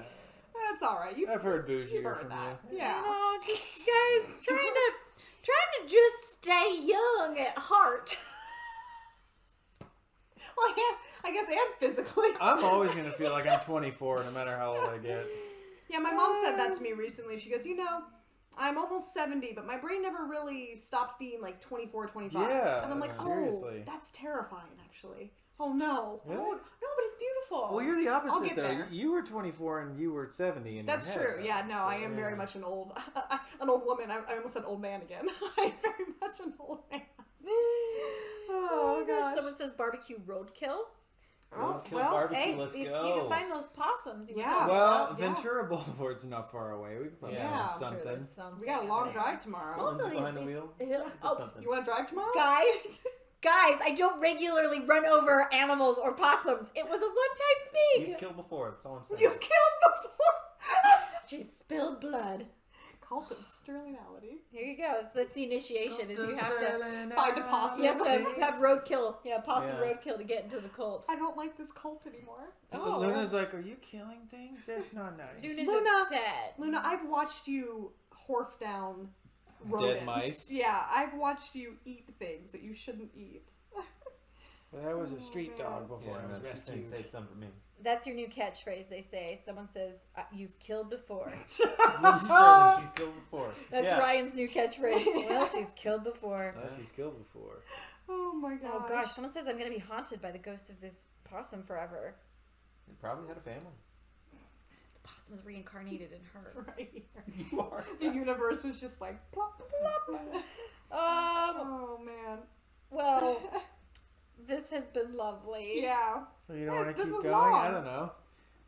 That's all right. I've heard You've bougier heard from that. you. Yeah. You know, just guys trying to just stay young at heart. Well, yeah, I guess, and physically. I'm always gonna feel like I'm 24, no matter how old I get. Yeah, my mom said that to me recently. She goes, I'm almost 70, but my brain never really stopped being like 24, 25. Yeah, And I'm like, seriously. that's terrifying, actually. Oh, no. Really? Oh, no, but it's beautiful. Well, you're the I'll opposite get though. there. You were 24 and you were 70 in That's your head. true. though. Yeah, no, I am very Yeah. much an old woman. I almost said old man again. I'm very much an old man. Oh, gosh. Someone says barbecue roadkill. Oh, Kill well, barbecue, Hey, let's if go. you can find those possums, you Yeah. can. Well, Yeah. Ventura Boulevard's not far away. We can probably Yeah. find I'm sure something. there's something we got a out long there. drive tomorrow. Also, Lindsay behind the these- wheel. hill- That's oh, something. You want to drive tomorrow? guys, I don't regularly run over animals or possums. It was a one-time thing. You've killed before. That's all I'm saying. You've killed before. She spilled blood. Cult of Sterlingality. Here you go. So that's the initiation. Is you have to Find a possum. you have to have roadkill. Yeah, possum Yeah. roadkill to get into the cult. I don't like this cult anymore. Luna's like, are you killing things? That's not nice. Luna's Luna. upset. Luna, I've watched you horf down rodents. Dead mice? Yeah, I've watched you eat things that you shouldn't eat. But I was a street man. dog before I was she's saying rescued. save some for me. That's your new catchphrase, they say. Someone says, "You've killed before." She's killed before. That's Yeah. Ryan's new catchphrase. Well, she's killed before. She's killed before. Oh my god. Oh gosh, someone says I'm gonna be haunted by the ghost of this possum forever. It probably had a family. The possum's reincarnated in her. Right. You are. The universe was just like plop plop. Oh man. Well, this has been lovely. Yeah. Well, you don't Yes, want to this keep was going? long. I don't know.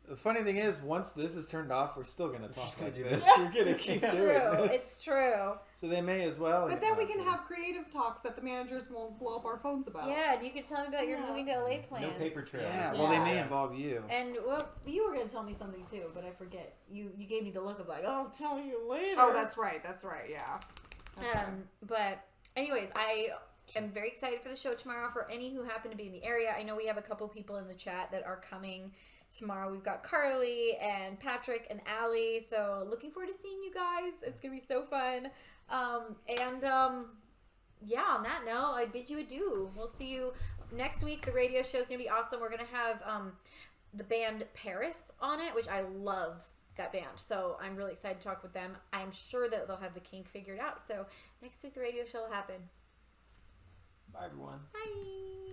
The funny thing is, once this is turned off, we're still gonna talk just gonna like do this. this. We're gonna keep doing True. this. It's true. So they may as well. But then we can have creative talks that the managers won't blow up our phones about. Yeah, and you can tell me about your Yeah. moving to LA plans. No paper trail. Yeah. Well, they Yeah. may involve you. And well, you were gonna tell me something too, but I forget. You gave me the look of like, I'll tell you later. Oh, that's right. That's right. Yeah. That's right. But anyways, I am very excited for the show tomorrow. For any who happen to be in the area, I know we have a couple people in the chat that are coming tomorrow. We've got Carly and Patrick and Allie. So looking forward to seeing you guys. It's gonna be so fun. Yeah. On that note, I bid you adieu. We'll see you next week. The radio show is gonna be awesome. We're gonna have the band Paris on it, which I love that band. So I'm really excited to talk with them. I'm sure that they'll have the kink figured out. So next week the radio show will happen. Bye, everyone. Bye.